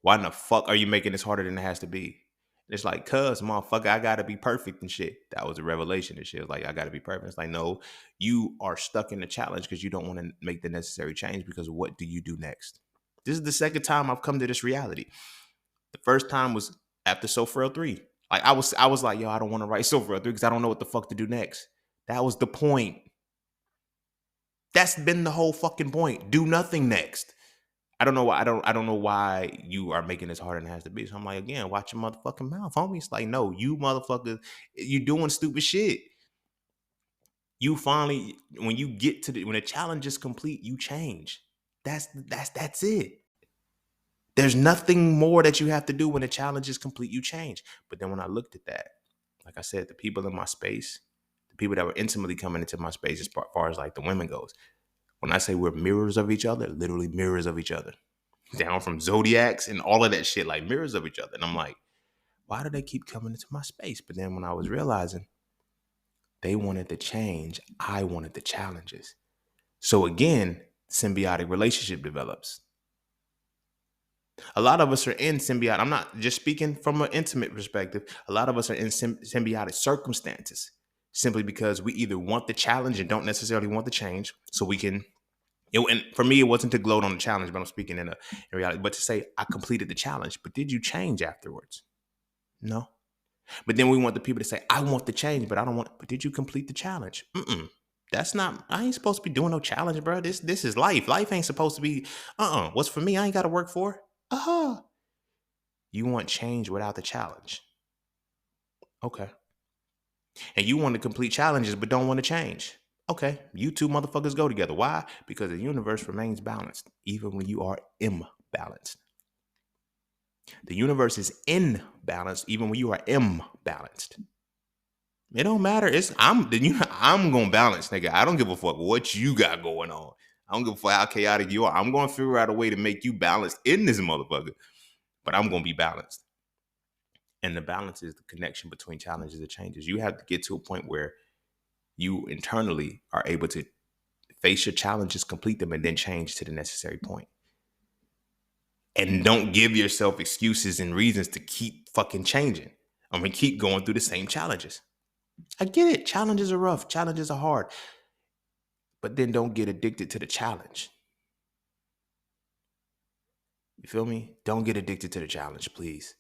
Speaker 1: Why in the fuck are you making this harder than it has to be? It's like, cuz, motherfucker, I gotta be perfect and shit. That was a revelation and shit. It's like, I gotta be perfect. It's like, no, you are stuck in the challenge because you don't want to make the necessary change because what do you do next? This is the second time I've come to this reality. The first time was after Sofrel 3. Like I was like, yo, I don't want to write Sofrel 3 because I don't know what the fuck to do next. That was the point. That's been the whole fucking point. Do nothing next. I don't know why I don't know why you are making this harder than it has to be. So I'm like, again, watch your motherfucking mouth, homie. It's like, no, you motherfuckers, you doing stupid shit. You finally, when you get to when the challenge is complete, you change. That's it. There's nothing more that you have to do when the challenge is complete. You change. But then when I looked at that, like I said, the people in my space, the people that were intimately coming into my space, as far as like the women goes, when I say we're mirrors of each other, literally mirrors of each other, down from zodiacs and all of that shit, like mirrors of each other. And I'm like, why do they keep coming into my space? But then when I was realizing they wanted the change, I wanted the challenges. So again, symbiotic relationship develops. A lot of us are in symbiotic. I'm not just speaking from an intimate perspective. A lot of us are in symbiotic circumstances simply because we either want the challenge and don't necessarily want the change. So we can, and for me, it wasn't to gloat on the challenge, but I'm speaking in reality. But to say, I completed the challenge, but did you change afterwards? No. But then we want the people to say, I want the change, but I don't want, but did you complete the challenge? That's not, I ain't supposed to be doing no challenge, bro. This is life. Life ain't supposed to be, what's for me, I ain't got to work for. You want change without the challenge. Okay. And you want to complete challenges, but don't want to change. Okay. You two motherfuckers go together. Why? Because the universe remains balanced, even when you are imbalanced. The universe is in balance, even when you are imbalanced. It don't matter. I'm gonna balance, nigga. I don't give a fuck what you got going on. I don't give a fuck how chaotic you are. I'm gonna figure out a way to make you balanced in this motherfucker. But I'm gonna be balanced. And the balance is the connection between challenges and changes. You have to get to a point where you internally are able to face your challenges, complete them, and then change to the necessary point. And don't give yourself excuses and reasons to keep fucking changing. Keep going through the same challenges. I get it. Challenges are rough. Challenges are hard. But then don't get addicted to the challenge. You feel me? Don't get addicted to the challenge, please.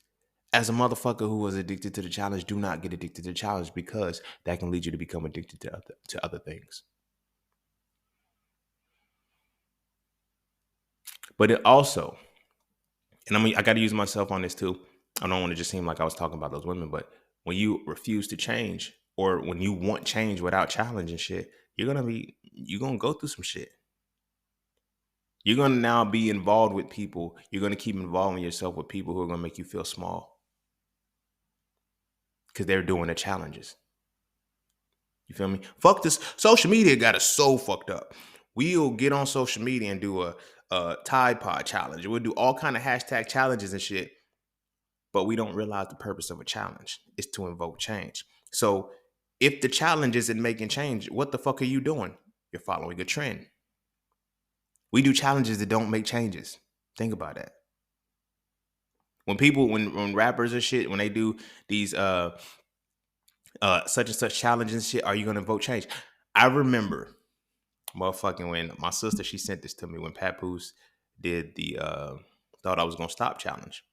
Speaker 1: As a motherfucker who was addicted to the challenge, do not get addicted to the challenge because that can lead you to become addicted to other things. But it also, and I got to use myself on this too. I don't want to just seem like I was talking about those women, but when you refuse to change or when you want change without challenge and shit, you're going to go through some shit. You're going to now be involved with people. You're going to keep involving yourself with people who are going to make you feel small because they're doing the challenges. You feel me? Fuck this. Social media got us so fucked up. We'll get on social media and do a Tide Pod challenge. We'll do all kind of hashtag challenges and shit. But we don't realize the purpose of a challenge is to invoke change. So if the challenge isn't making change, what the fuck are you doing? You're following a trend. We do challenges that don't make changes. Think about that. When rappers and shit, when they do these such and such challenges and shit, are you gonna vote change? I remember motherfucking when my sister, she sent this to me when Papoose did the thought I was gonna stop challenge.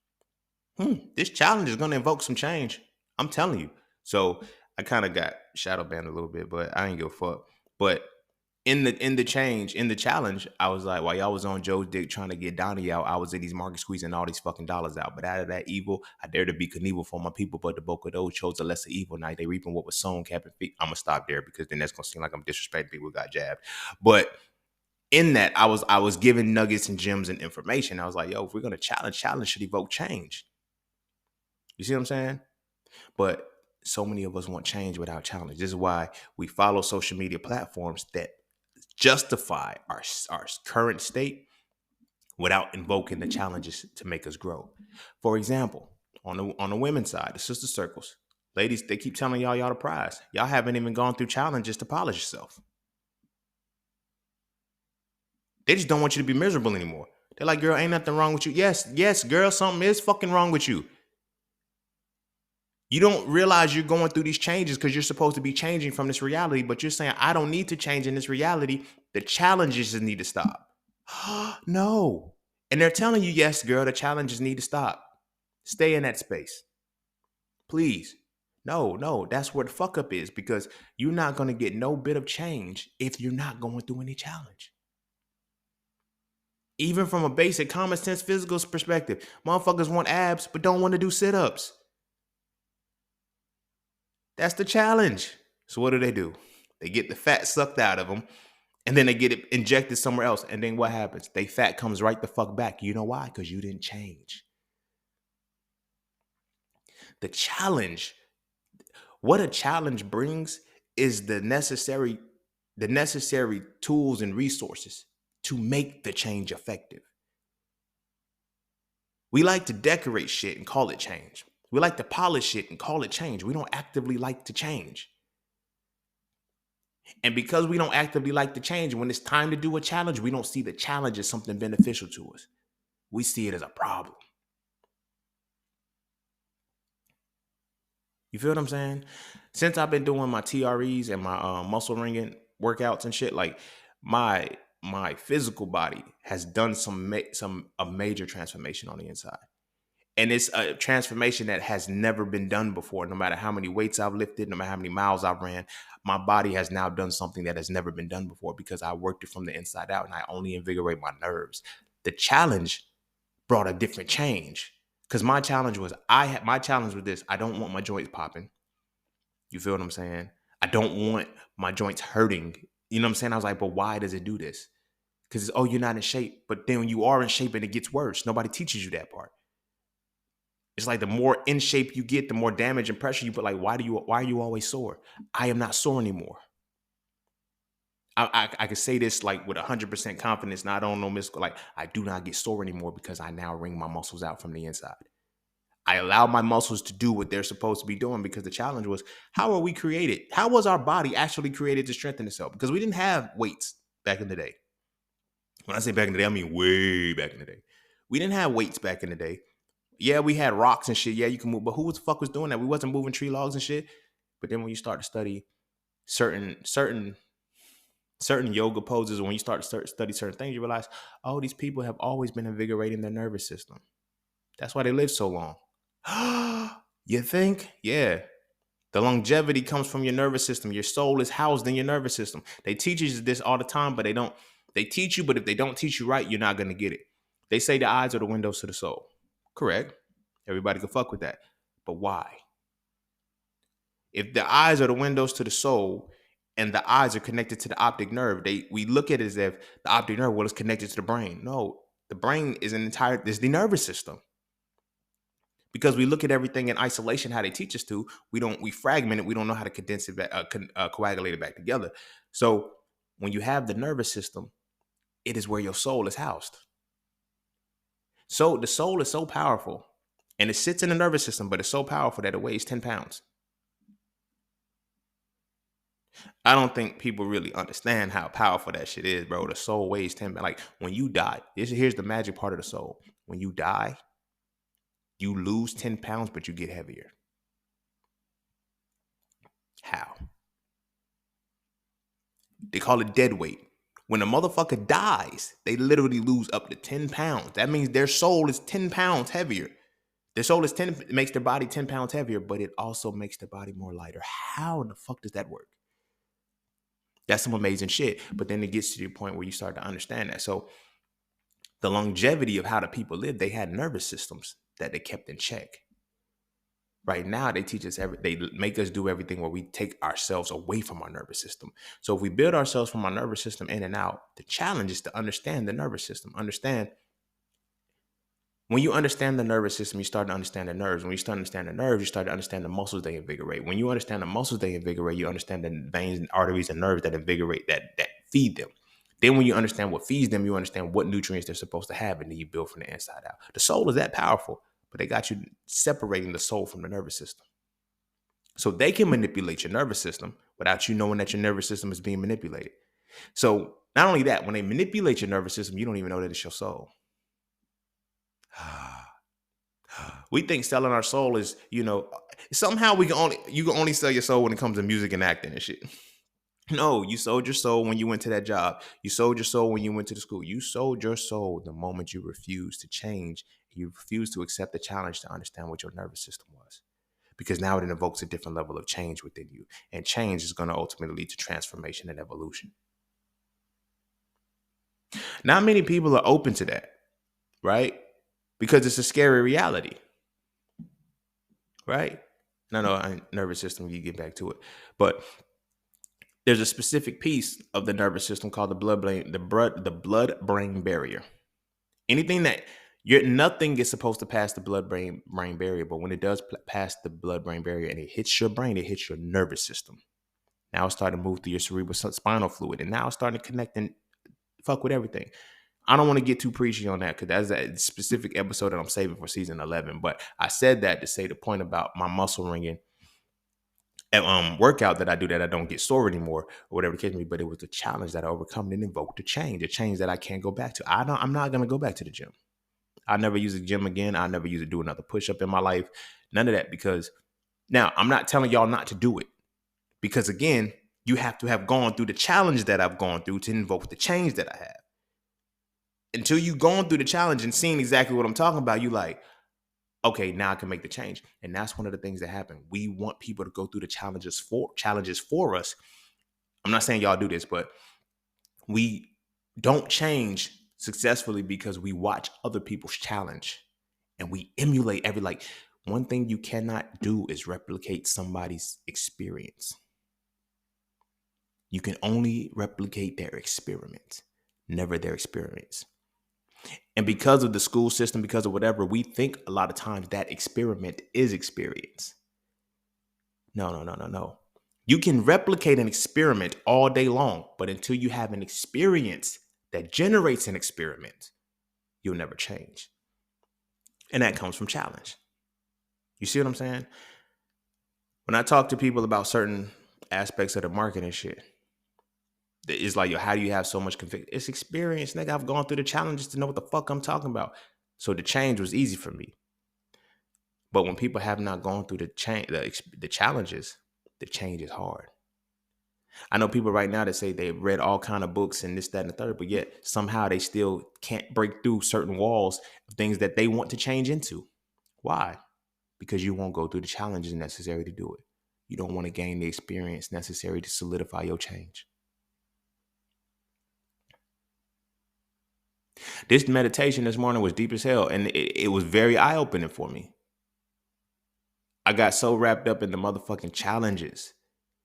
Speaker 1: This challenge is gonna invoke some change. I'm telling you. So I kind of got shadow banned a little bit, but I ain't give a fuck. But in the challenge, I was like, while y'all was on Joe's dick trying to get Donnie out, I was in these markets squeezing all these fucking dollars out. But out of that evil, I dare to be Knievel for my people, but the bulk of those chose a lesser evil. Now they reaping what was sown, capping feet. I'm gonna stop there because then that's gonna seem like I'm disrespecting people who got jabbed. But in that, I was giving nuggets and gems and information. I was like, yo, if we're gonna challenge should evoke change. You see what I'm saying? But so many of us want change without challenge. This is why we follow social media platforms that justify our current state without invoking the challenges to make us grow. For example, on the women's side, the sister circles, ladies, they keep telling y'all the prize. Y'all haven't even gone through challenges to polish yourself. They just don't want you to be miserable anymore. They're like, girl, ain't nothing wrong with you. Yes, girl, something is fucking wrong with you. You don't realize you're going through these changes because you're supposed to be changing from this reality, but you're saying, I don't need to change in this reality. The challenges need to stop. No. And they're telling you, yes, girl, the challenges need to stop. Stay in that space. Please. No, no, that's where the fuck up is, because you're not going to get no bit of change if you're not going through any challenge. Even from a basic common sense physical perspective, motherfuckers want abs but don't want to do sit-ups. That's the challenge. So what do? They get the fat sucked out of them, and then they get it injected somewhere else. And then what happens? They fat comes right the fuck back. You know why? Because you didn't change. The challenge, what a challenge brings is the necessary tools and resources to make the change effective. We like to decorate shit and call it change. We like to polish it and call it change. We don't actively like to change. And because we don't actively like to change, when it's time to do a challenge, we don't see the challenge as something beneficial to us. We see it as a problem. You feel what I'm saying? Since I've been doing my TREs and my muscle ringing workouts and shit, like my physical body has done a major transformation on the inside. And it's a transformation that has never been done before. No matter how many weights I've lifted, no matter how many miles I've ran, my body has now done something that has never been done before, because I worked it from the inside out and I only invigorate my nerves. The challenge brought a different change, because my challenge was this: I don't want my joints popping. You feel what I'm saying? I don't want my joints hurting. You know what I'm saying? I was like, but why does it do this? Because you're not in shape. But then when you are in shape and it gets worse, nobody teaches you that part. It's like the more in shape you get, the more damage and pressure you put. Like, why are you always sore? I am not sore anymore. I can say this like with 100% confidence. Not on no mystical. Like, I do not get sore anymore because I now wring my muscles out from the inside. I allow my muscles to do what they're supposed to be doing, because the challenge was, how are we created? How was our body actually created to strengthen itself? Because we didn't have weights back in the day. When I say back in the day, I mean way back in the day. We didn't have weights back in the day. Yeah, we had rocks and shit. Yeah, you can move, but who the fuck was doing that? We wasn't moving tree logs and shit. But then when you start to study certain yoga poses, when you start to study certain things, you realize, these people have always been invigorating their nervous system. That's why they live so long. You think? Yeah. The longevity comes from your nervous system. Your soul is housed in your nervous system. They teach you this all the time, but they teach you, but if they don't teach you right, you're not going to get it. They say the eyes are the windows to the soul. Correct. Everybody can fuck with that. But why? If the eyes are the windows to the soul and the eyes are connected to the optic nerve, we look at it as if the optic nerve is connected to the brain. No, the brain is the nervous system. Because we look at everything in isolation, how they teach us to, we fragment it. We don't know how to condense it back, coagulate it back together. So when you have the nervous system, it is where your soul is housed. So the soul is so powerful, and it sits in the nervous system, but it's so powerful that it weighs 10 pounds. I don't think people really understand how powerful that shit is, bro. The soul weighs 10 pounds. Like, when you die, here's the magic part of the soul. When you die, you lose 10 pounds, but you get heavier. How? They call it dead weight. When a motherfucker dies, they literally lose up to 10 pounds. That means their soul is 10 pounds heavier. Their soul makes their body 10 pounds heavier, but it also makes their body more lighter. How in the fuck does that work? That's some amazing shit. But then it gets to the point where you start to understand that. So the longevity of how the people lived, they had nervous systems that they kept in check. Right now, they teach us they make us do everything where we take ourselves away from our nervous system. So if we build ourselves from our nervous system in and out, the challenge is to understand the nervous system. When you understand the nervous system, you start to understand the nerves. When you start to understand the nerves, you start to understand the muscles they invigorate. When you understand the muscles they invigorate, you understand the veins and arteries and nerves that invigorate, that feed them. Then when you understand what feeds them, you understand what nutrients they're supposed to have, and then you build from the inside out. The soul is that powerful, but they got you separating the soul from the nervous system. So they can manipulate your nervous system without you knowing that your nervous system is being manipulated. So not only that, when they manipulate your nervous system, you don't even know that it's your soul. We think selling our soul is, somehow you can only sell your soul when it comes to music and acting and shit. No, you sold your soul when you went to that job. You sold your soul when you went to the school. You sold your soul the moment you refused to change. You refused to accept the challenge to understand what your nervous system was. Because now it invokes a different level of change within you. And change is going to ultimately lead to transformation and evolution. Not many people are open to that, right? Because it's a scary reality, right? No, nervous system, you get back to it. But there's a specific piece of the nervous system called the blood brain barrier. Anything that nothing is supposed to pass the blood brain barrier, but when it does pass the blood brain barrier and it hits your brain, it hits your nervous system. Now it's starting to move through your cerebral spinal fluid, and now it's starting to connect and fuck with everything. I don't want to get too preachy on that because that's a specific episode that I'm saving for season 11. But I said that to say the point about my muscle ringing workout that I do that I don't get sore anymore or whatever the case may be. But it was a challenge that I overcome and invoked a change that I can't go back to. I'm not going to go back to the gym. I never use a gym again. I never use to do another push up in my life. None of that, because now I'm not telling y'all not to do it, because again, you have to have gone through the challenge that I've gone through to invoke the change that I have. Until you've gone through the challenge and seen exactly what I'm talking about, you like, okay, now I can make the change. And that's one of the things that happen. We want people to go through the challenges for us. I'm not saying y'all do this, but we don't change successfully because we watch other people's challenge and we emulate one thing you cannot do is replicate somebody's experience. You can only replicate their experiment, never their experience. And because of the school system, because of whatever, we think a lot of times that experiment is experience. No. You can replicate an experiment all day long, but until you have an experience that generates an experiment, you'll never change. And that comes from challenge. You see what I'm saying? When I talk to people about certain aspects of the market and shit, it's like, yo, how do you have so much conviction? It's experience, nigga. I've gone through the challenges to know what the fuck I'm talking about. So the change was easy for me. But when people have not gone through the challenges, the change is hard. I know people right now that say they've read all kind of books and this, that, and the third, but yet somehow they still can't break through certain walls of things that they want to change into. Why? Because you won't go through the challenges necessary to do it. You don't want to gain the experience necessary to solidify your change. This meditation this morning was deep as hell, and it was very eye-opening for me. I got so wrapped up in the motherfucking challenges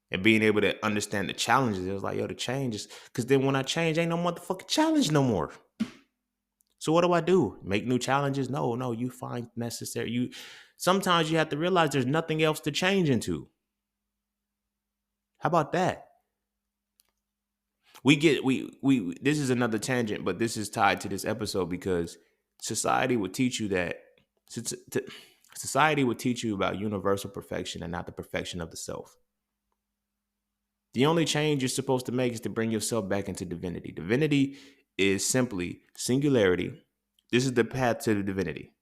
Speaker 1: and being able to understand the challenges. It was like, yo, the changes. Because then when I change, ain't no motherfucking challenge no more. So what do? Make new challenges? No, you find necessary. Sometimes you have to realize there's nothing else to change into. How about that? We this is another tangent, but this is tied to this episode because society would teach you that society would teach you about universal perfection and not the perfection of the self. The only change you're supposed to make is to bring yourself back into divinity. Divinity is simply singularity. This is the path to the divinity.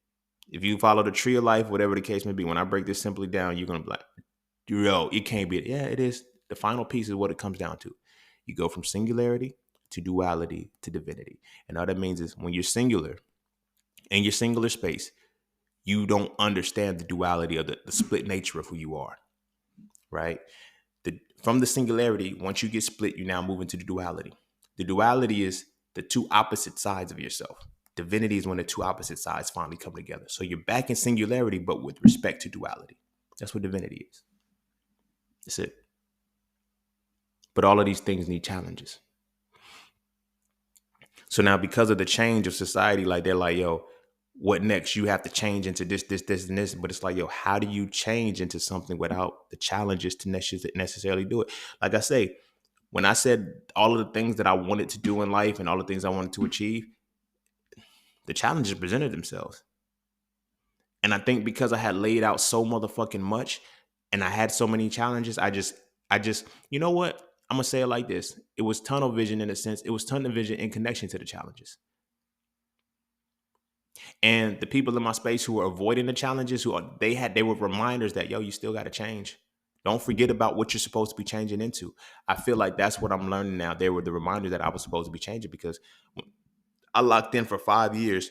Speaker 1: If you follow the tree of life, whatever the case may be, when I break this simply down, you're going to be like, yo, it can't be it. Yeah, it is. The final piece is what it comes down to. You go from singularity to duality to divinity. And all that means is when you're singular, in your singular space, you don't understand the duality of the split nature of who you are, right? From the singularity, once you get split, you now move into the duality. The duality is the two opposite sides of yourself. Divinity is when the two opposite sides finally come together. So you're back in singularity, but with respect to duality. That's what divinity is. That's it. But all of these things need challenges. So now because of the change of society, like they're like, yo, what next? You have to change into this, and this. But it's like, yo, how do you change into something without the challenges to necessarily do it? Like I say, when I said all of the things that I wanted to do in life and all the things I wanted to achieve, the challenges presented themselves. And I think because I had laid out so motherfucking much and I had so many challenges, I just, you know what? I'm going to say it like this. It was tunnel vision in a sense. It was tunnel vision in connection to the challenges. And the people in my space who were avoiding the challenges, they were reminders that, yo, you still got to change. Don't forget about what you're supposed to be changing into. I feel like that's what I'm learning now. They were the reminder that I was supposed to be changing because I locked in for 5 years.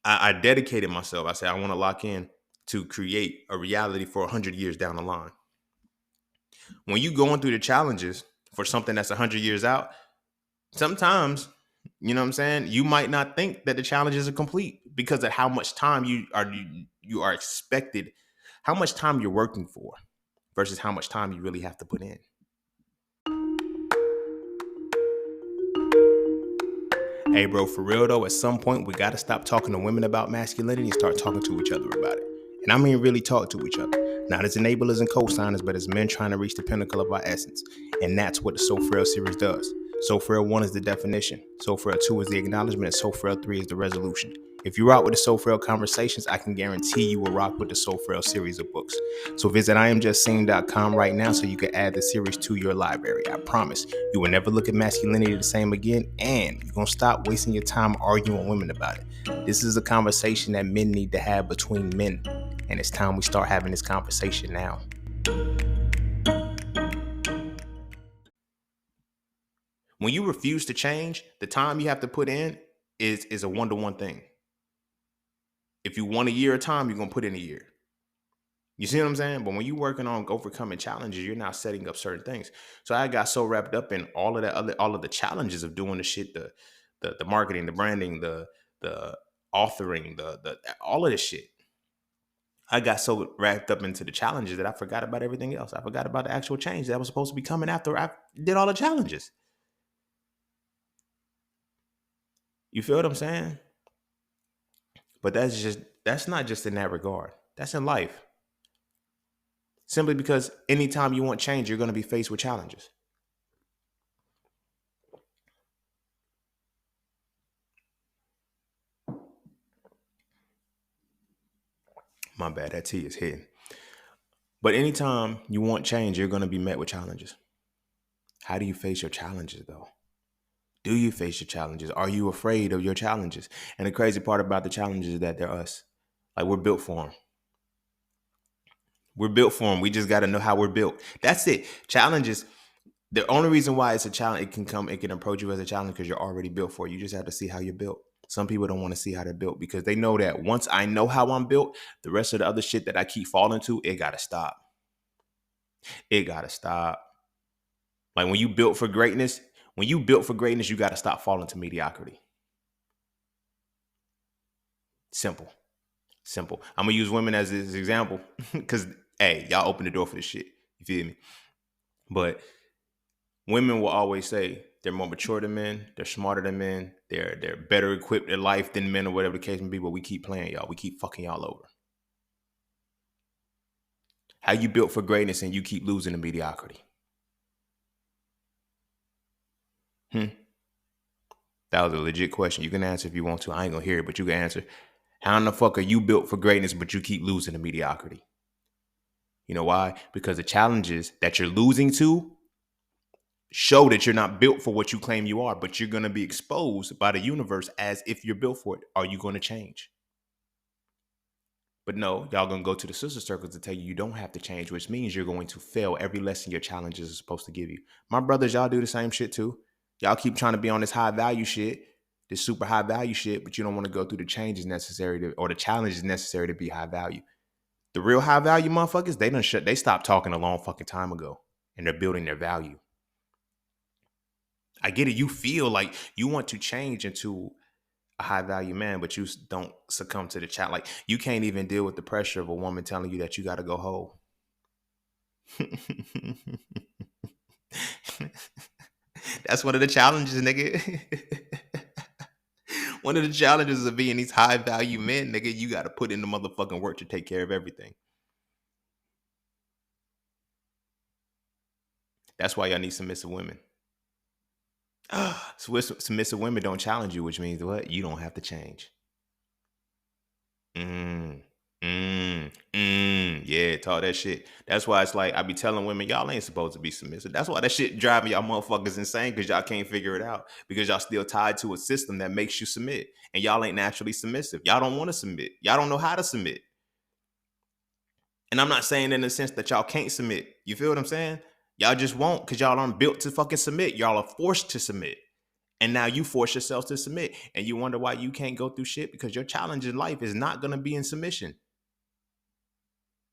Speaker 1: I dedicated myself. I said, I want to lock in to create a reality for 100 years down the line. When you going through the challenges for something that's 100 years out, sometimes, you know what I'm saying, you might not think that the challenges are complete because of how much time you are expected, how much time you're working for versus how much time you really have to put in. Hey, bro, for real though, at some point we got to stop talking to women about masculinity and start talking to each other about it. And I mean really talk to each other. Not as enablers and co-signers, but as men trying to reach the pinnacle of our essence. And that's what the So Frail series does. So Frail 1 is the definition. So Frail 2 is the acknowledgement. And So Frail 3 is the resolution. If you rock with the So Frail conversations, I can guarantee you will rock with the So Frail series of books. So visit IamJustSing.com right now so you can add the series to your library. I promise you will never look at masculinity the same again, and you're going to stop wasting your time arguing with women about it. This is a conversation that men need to have between men, and it's time we start having this conversation now. When you refuse to change, the time you have to put in is a one-to-one thing. If you want a year of time, you're going to put in a year. You see what I'm saying? But when you're working on overcoming challenges, you're not setting up certain things. So I got so wrapped up in all of the challenges of doing the shit, the marketing, the branding, the authoring, the all of this shit. I got so wrapped up into the challenges that I forgot about everything else. I forgot about the actual change that was supposed to be coming after I did all the challenges. You feel what I'm saying? But that's not just in that regard. That's in life. Simply because anytime you want change, you're going to be faced with challenges. My bad, that tea is hitting. But anytime you want change, you're going to be met with challenges. How do you face your challenges, though? Do you face your challenges? Are you afraid of your challenges? And the crazy part about the challenges is that they're us. Like, we're built for them. We're built for them. We just got to know how we're built. That's it. Challenges. The only reason why it's a challenge, it can approach you as a challenge because you're already built for it. You just have to see how you're built. Some people don't want to see how they're built because they know that once I know how I'm built, the rest of the other shit that I keep falling to, it got to stop. It got to stop. Like when you built for greatness, you got to stop falling to mediocrity. Simple. I'm going to use women as this example because, hey, y'all open the door for this shit. You feel me? But women will always say they're more mature than men, they're smarter than men, they're better equipped in life than men or whatever the case may be, but we keep playing y'all. We keep fucking y'all over. How you built for greatness and you keep losing to mediocrity? That was a legit question. You can answer if you want to. I ain't gonna hear it, but you can answer. How in the fuck are you built for greatness, but you keep losing to mediocrity? You know why? Because the challenges that you're losing to show that you're not built for what you claim you are, but you're going to be exposed by the universe as if you're built for it. Are you going to change? But no, y'all going to go to the sister circles to tell you don't have to change, which means you're going to fail every lesson your challenges are supposed to give you. My brothers, y'all do the same shit too. Y'all keep trying to be on this high value shit, this super high value shit, but you don't want to go through the changes necessary or the challenges necessary to be high value. The real high value motherfuckers, they stopped talking a long fucking time ago and they're building their value. I get it. You feel like you want to change into a high value man, but you don't succumb to the chat. Like you can't even deal with the pressure of a woman telling you that you got to go whole. That's one of the challenges, nigga. One of the challenges of being these high value men, nigga, you got to put in the motherfucking work to take care of everything. That's why y'all need submissive women. Submissive women don't challenge you, which means what? You don't have to change. Yeah, talk that shit. That's why it's like I be telling women, y'all ain't supposed to be submissive. That's why that shit driving y'all motherfuckers insane because y'all can't figure it out because y'all still tied to a system that makes you submit and y'all ain't naturally submissive. Y'all don't want to submit. Y'all don't know how to submit. And I'm not saying in the sense that y'all can't submit. You feel what I'm saying? Y'all just won't because y'all aren't built to fucking submit. Y'all are forced to submit. And now you force yourself to submit. And you wonder why you can't go through shit because your challenge in life is not going to be in submission.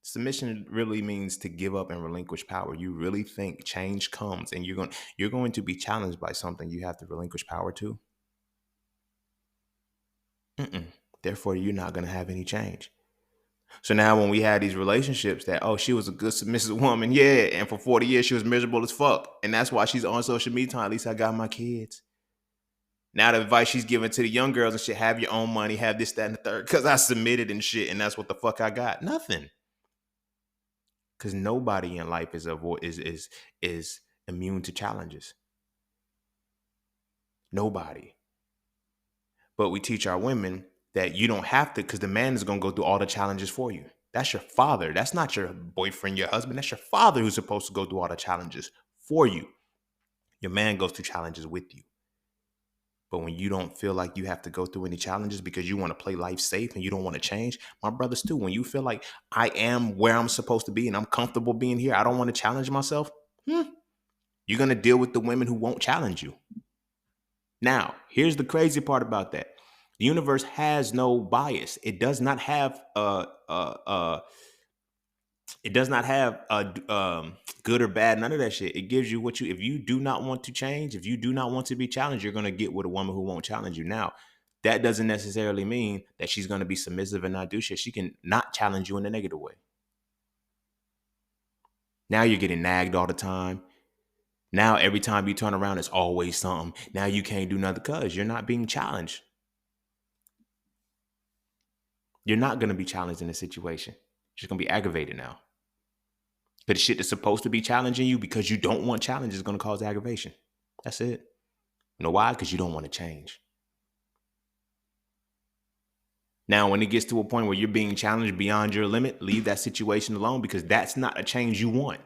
Speaker 1: Submission really means to give up and relinquish power. You really think change comes and you're going to be challenged by something you have to relinquish power to? Mm-mm. Therefore, you're not going to have any change. So now when we had these relationships that, oh, she was a good submissive woman, yeah, and for 40 years she was miserable as fuck. And that's why she's on social media. At least I got my kids. Now the advice she's giving to the young girls and shit, have your own money, have this, that, and the third. Because I submitted and shit, and that's what the fuck I got. Nothing. Because nobody in life is immune to challenges. Nobody. But we teach our women that you don't have to, because the man is going to go through all the challenges for you. That's your father. That's not your boyfriend, your husband. That's your father who's supposed to go through all the challenges for you. Your man goes through challenges with you. But when you don't feel like you have to go through any challenges because you want to play life safe and you don't want to change, my brothers too, when you feel like I am where I'm supposed to be and I'm comfortable being here, I don't want to challenge myself, you're going to deal with the women who won't challenge you. Now, here's the crazy part about that. The universe has no bias. It does not have good or bad, none of that shit. It gives you what you, if you do not want to change, if you do not want to be challenged, you're going to get with a woman who won't challenge you. Now, that doesn't necessarily mean that she's going to be submissive and not do shit. She can not challenge you in a negative way. Now you're getting nagged all the time. Now every time you turn around, it's always something. Now you can't do nothing because you're not being challenged. You're not going to be challenged in a situation. You're going to be aggravated now. But the shit that's supposed to be challenging you because you don't want challenge is going to cause aggravation. That's it. You know why? Because you don't want to change. Now, when it gets to a point where you're being challenged beyond your limit, leave that situation alone because that's not a change you want.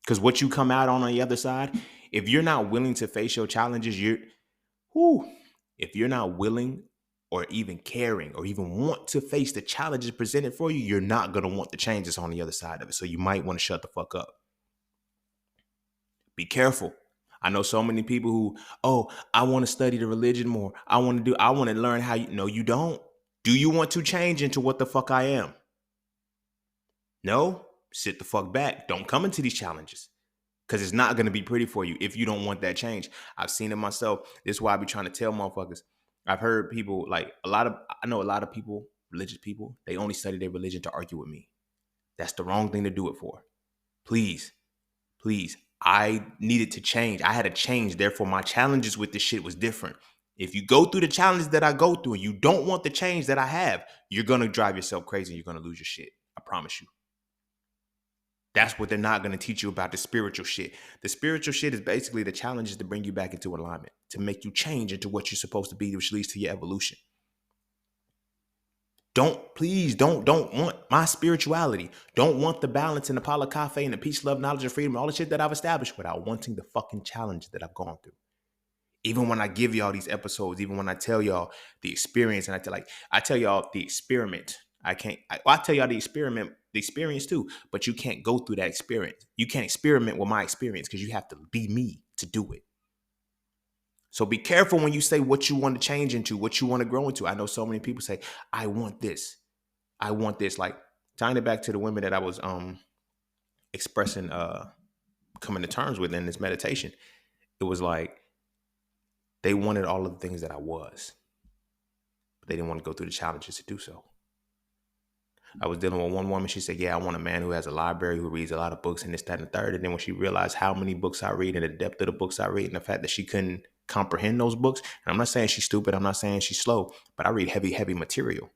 Speaker 1: Because what you come out on the other side, if you're not willing to face your challenges, if you're not willing or even caring or even want to face the challenges presented for you, you're not going to want the changes on the other side of it. So you might want to shut the fuck up. Be careful. I know so many people who, I want to study the religion more. I want to learn how no, you don't. Do you want to change into what the fuck I am? No, sit the fuck back. Don't come into these challenges because it's not going to be pretty for you if you don't want that change. I've seen it myself. This is why I be trying to tell motherfuckers. I've heard people I know a lot of people, religious people, they only study their religion to argue with me. That's the wrong thing to do it for. Please. I needed to change. I had to change. Therefore, my challenges with this shit was different. If you go through the challenges that I go through and you don't want the change that I have, you're going to drive yourself crazy and you're going to lose your shit. I promise you. That's what they're not going to teach you about the spiritual shit. The spiritual shit is basically the challenges to bring you back into alignment, to make you change into what you're supposed to be, which leads to your evolution. Don't want my spirituality. Don't want the balance and the Palo Cafe and the peace, love, knowledge, and freedom, all the shit that I've established without wanting the fucking challenge that I've gone through. Even when I give y'all these episodes, even when I tell y'all the experience, and I tell y'all the experiment. I tell y'all the experience too, but you can't go through that experience. You can't experiment with my experience because you have to be me to do it. So be careful when you say what you want to change into, what you want to grow into. I know so many people say, I want this. Like tying it back to the women that I was expressing, coming to terms with in this meditation. It was like they wanted all of the things that I was, but they didn't want to go through the challenges to do so. I was dealing with one woman. She said, yeah, I want a man who has a library, who reads a lot of books and this, that, and the third. And then when she realized how many books I read and the depth of the books I read and the fact that she couldn't comprehend those books. And I'm not saying she's stupid. I'm not saying she's slow, but I read heavy material.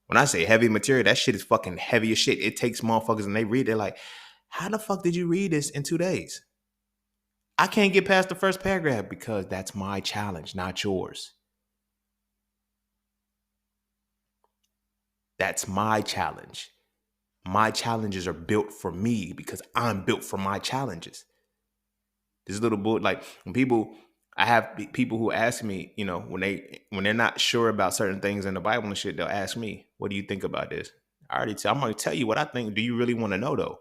Speaker 1: When I say heavy material, that shit is fucking heavy as shit. It takes motherfuckers and they read, they're like, how the fuck did you read this in 2 days? I can't get past the first paragraph because that's my challenge, not yours. That's my challenge. My challenges are built for me because I'm built for my challenges. This little book, like I have people who ask me, when they're not sure about certain things in the Bible and shit, they'll ask me, what do you think about this? I'm going to tell you what I think. Do you really want to know though?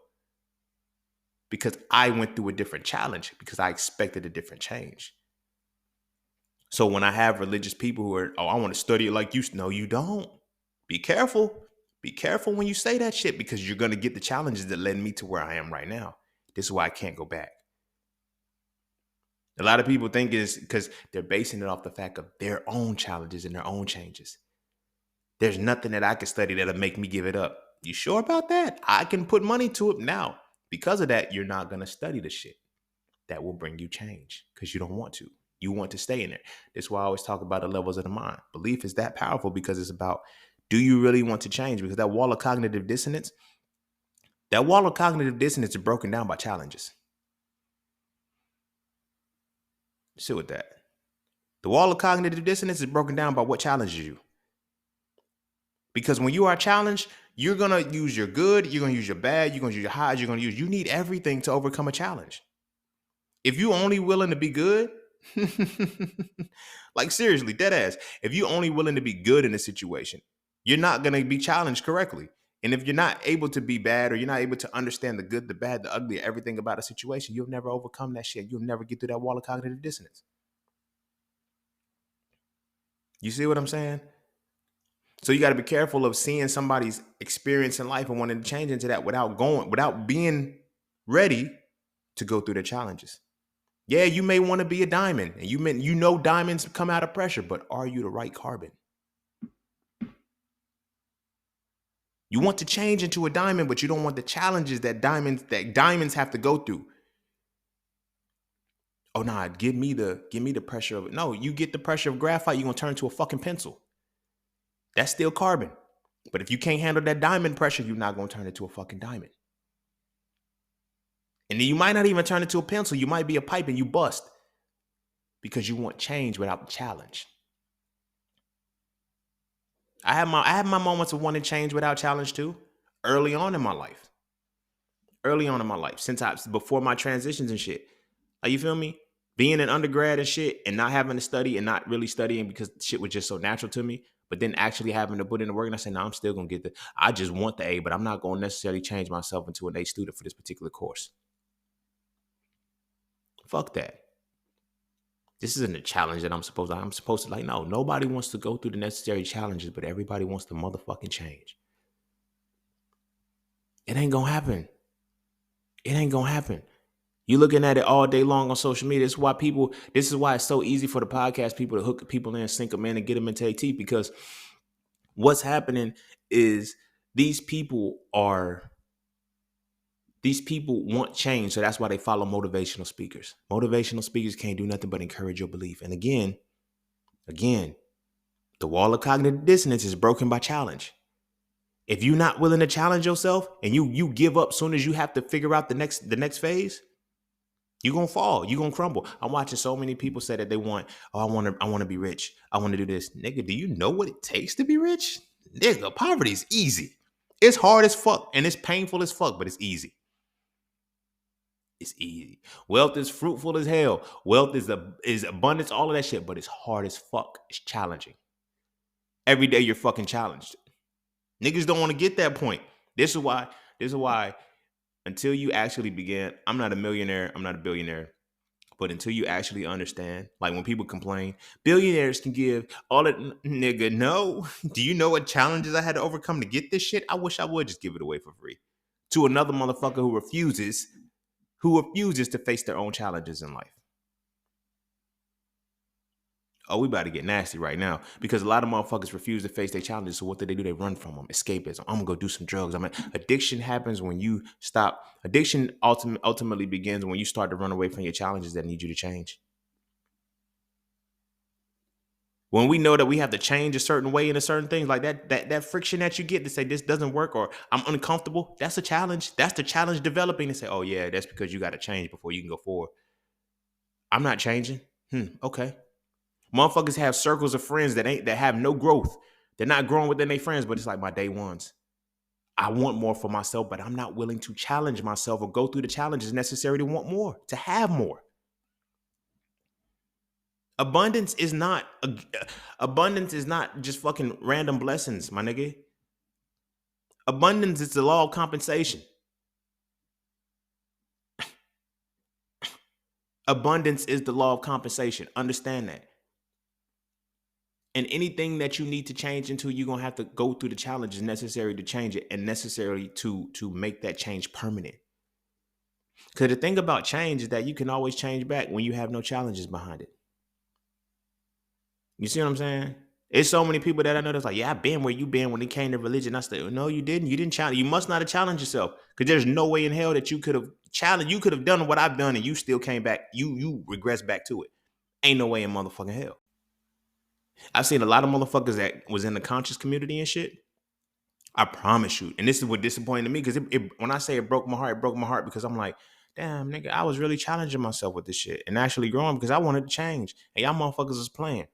Speaker 1: Because I went through a different challenge because I expected a different change. So when I have religious people who are, oh, I want to study it like you, no, you don't. Be careful. Be careful when you say that shit because you're going to get the challenges that led me to where I am right now. This is why I can't go back. A lot of people think it's because they're basing it off the fact of their own challenges and their own changes. There's nothing that I can study that'll make me give it up. You sure about that? I can put money to it now. Because of that, you're not going to study the shit that will bring you change because you don't want to. You want to stay in there. That's why I always talk about the levels of the mind. Belief is that powerful because it's about, do you really want to change? Because that wall of cognitive dissonance is broken down by challenges. Sit with that. The wall of cognitive dissonance is broken down by what challenges you. Because when you are challenged, you're going to use your good, you're going to use your bad, you're going to use your highs, you need everything to overcome a challenge. If you only willing to be good, like seriously, dead ass, if you only willing to be good in a situation, you're not going to be challenged correctly. And if you're not able to be bad or you're not able to understand the good, the bad, the ugly, everything about a situation, you'll never overcome that shit. You'll never get through that wall of cognitive dissonance. You see what I'm saying? So you got to be careful of seeing somebody's experience in life and wanting to change into that without being ready to go through the challenges. Yeah, you may want to be a diamond, and you know diamonds come out of pressure, but are you the right carbon? You want to change into a diamond, but you don't want the challenges that diamonds have to go through. Oh nah, give me the pressure of it. No, you get the pressure of graphite, you're gonna turn into a fucking pencil. That's still carbon. But if you can't handle that diamond pressure, you're not gonna turn into a fucking diamond. And then you might not even turn into a pencil. You might be a pipe and you bust because you want change without the challenge. I have my moments of wanting change without challenge too. Early on in my life. Before my transitions and shit. Like, you feel me? Being an undergrad and shit and not having to study and not really studying because shit was just so natural to me. But then actually having to put in the work and I said, no, I'm still gonna get I just want the A, but I'm not gonna necessarily change myself into an A student for this particular course. Fuck that. This isn't a challenge that I'm supposed to like, no, nobody wants to go through the necessary challenges, but everybody wants to motherfucking change. It ain't gonna happen. You're looking at it all day long on social media. This is why it's so easy for the podcast people to hook people in, sink them in, and get them into their teeth. Because what's happening is these people want change. So that's why they follow motivational speakers. Motivational speakers can't do nothing but encourage your belief. And again, the wall of cognitive dissonance is broken by challenge. If you're not willing to challenge yourself and you give up soon as you have to figure out the next phase, you're gonna fall. You're gonna crumble. I'm watching so many people say that they want, I want to be rich. I want to do this. Nigga, do you know what it takes to be rich? Nigga, poverty is easy. It's hard as fuck and it's painful as fuck, but it's easy. It's easy. Wealth is fruitful as hell. Wealth is abundance, all of that shit, but it's hard as fuck. It's challenging. Every day you're fucking challenged. Niggas don't want to get that point. This is why until you actually begin, I'm not a millionaire, I'm not a billionaire, but until you actually understand, like when people complain, billionaires can give all that, nigga, no. Do you know what challenges I had to overcome to get this shit? I wish I would just give it away for free to another motherfucker who refuses to face their own challenges in life. Oh, we about to get nasty right now because a lot of motherfuckers refuse to face their challenges. So what do? They run from them. Escapism. I'm gonna go do some drugs. Addiction happens when you stop. Addiction ultimately begins when you start to run away from your challenges that need you to change. When we know that we have to change a certain way in a certain thing, like that friction that you get to say this doesn't work or I'm uncomfortable, that's a challenge. That's the challenge developing to say, oh yeah, that's because you got to change before you can go forward. I'm not changing. Okay. Motherfuckers have circles of friends that have no growth. They're not growing within their friends, but it's like my day ones. I want more for myself, but I'm not willing to challenge myself or go through the challenges necessary to want more, to have more. Abundance is not just fucking random blessings, my nigga. Abundance is the law of compensation. Abundance is the law of compensation. Understand that. And anything that you need to change into, you're gonna have to go through the challenges necessary to change it and necessarily to make that change permanent. Because the thing about change is that you can always change back when you have no challenges behind it. You see what I'm saying? It's so many people that I know that's like, yeah, I've been where you been when it came to religion. I said, no, you didn't. You didn't challenge. You must not have challenged yourself. Because there's no way in hell that you could have challenged. You could have done what I've done and you still came back. You regress back to it. Ain't no way in motherfucking hell. I've seen a lot of motherfuckers that was in the conscious community and shit. I promise you. And this is what disappointed me. Because when I say it broke my heart because I'm like, damn, nigga, I was really challenging myself with this shit and actually growing because I wanted to change. And y'all motherfuckers is playing.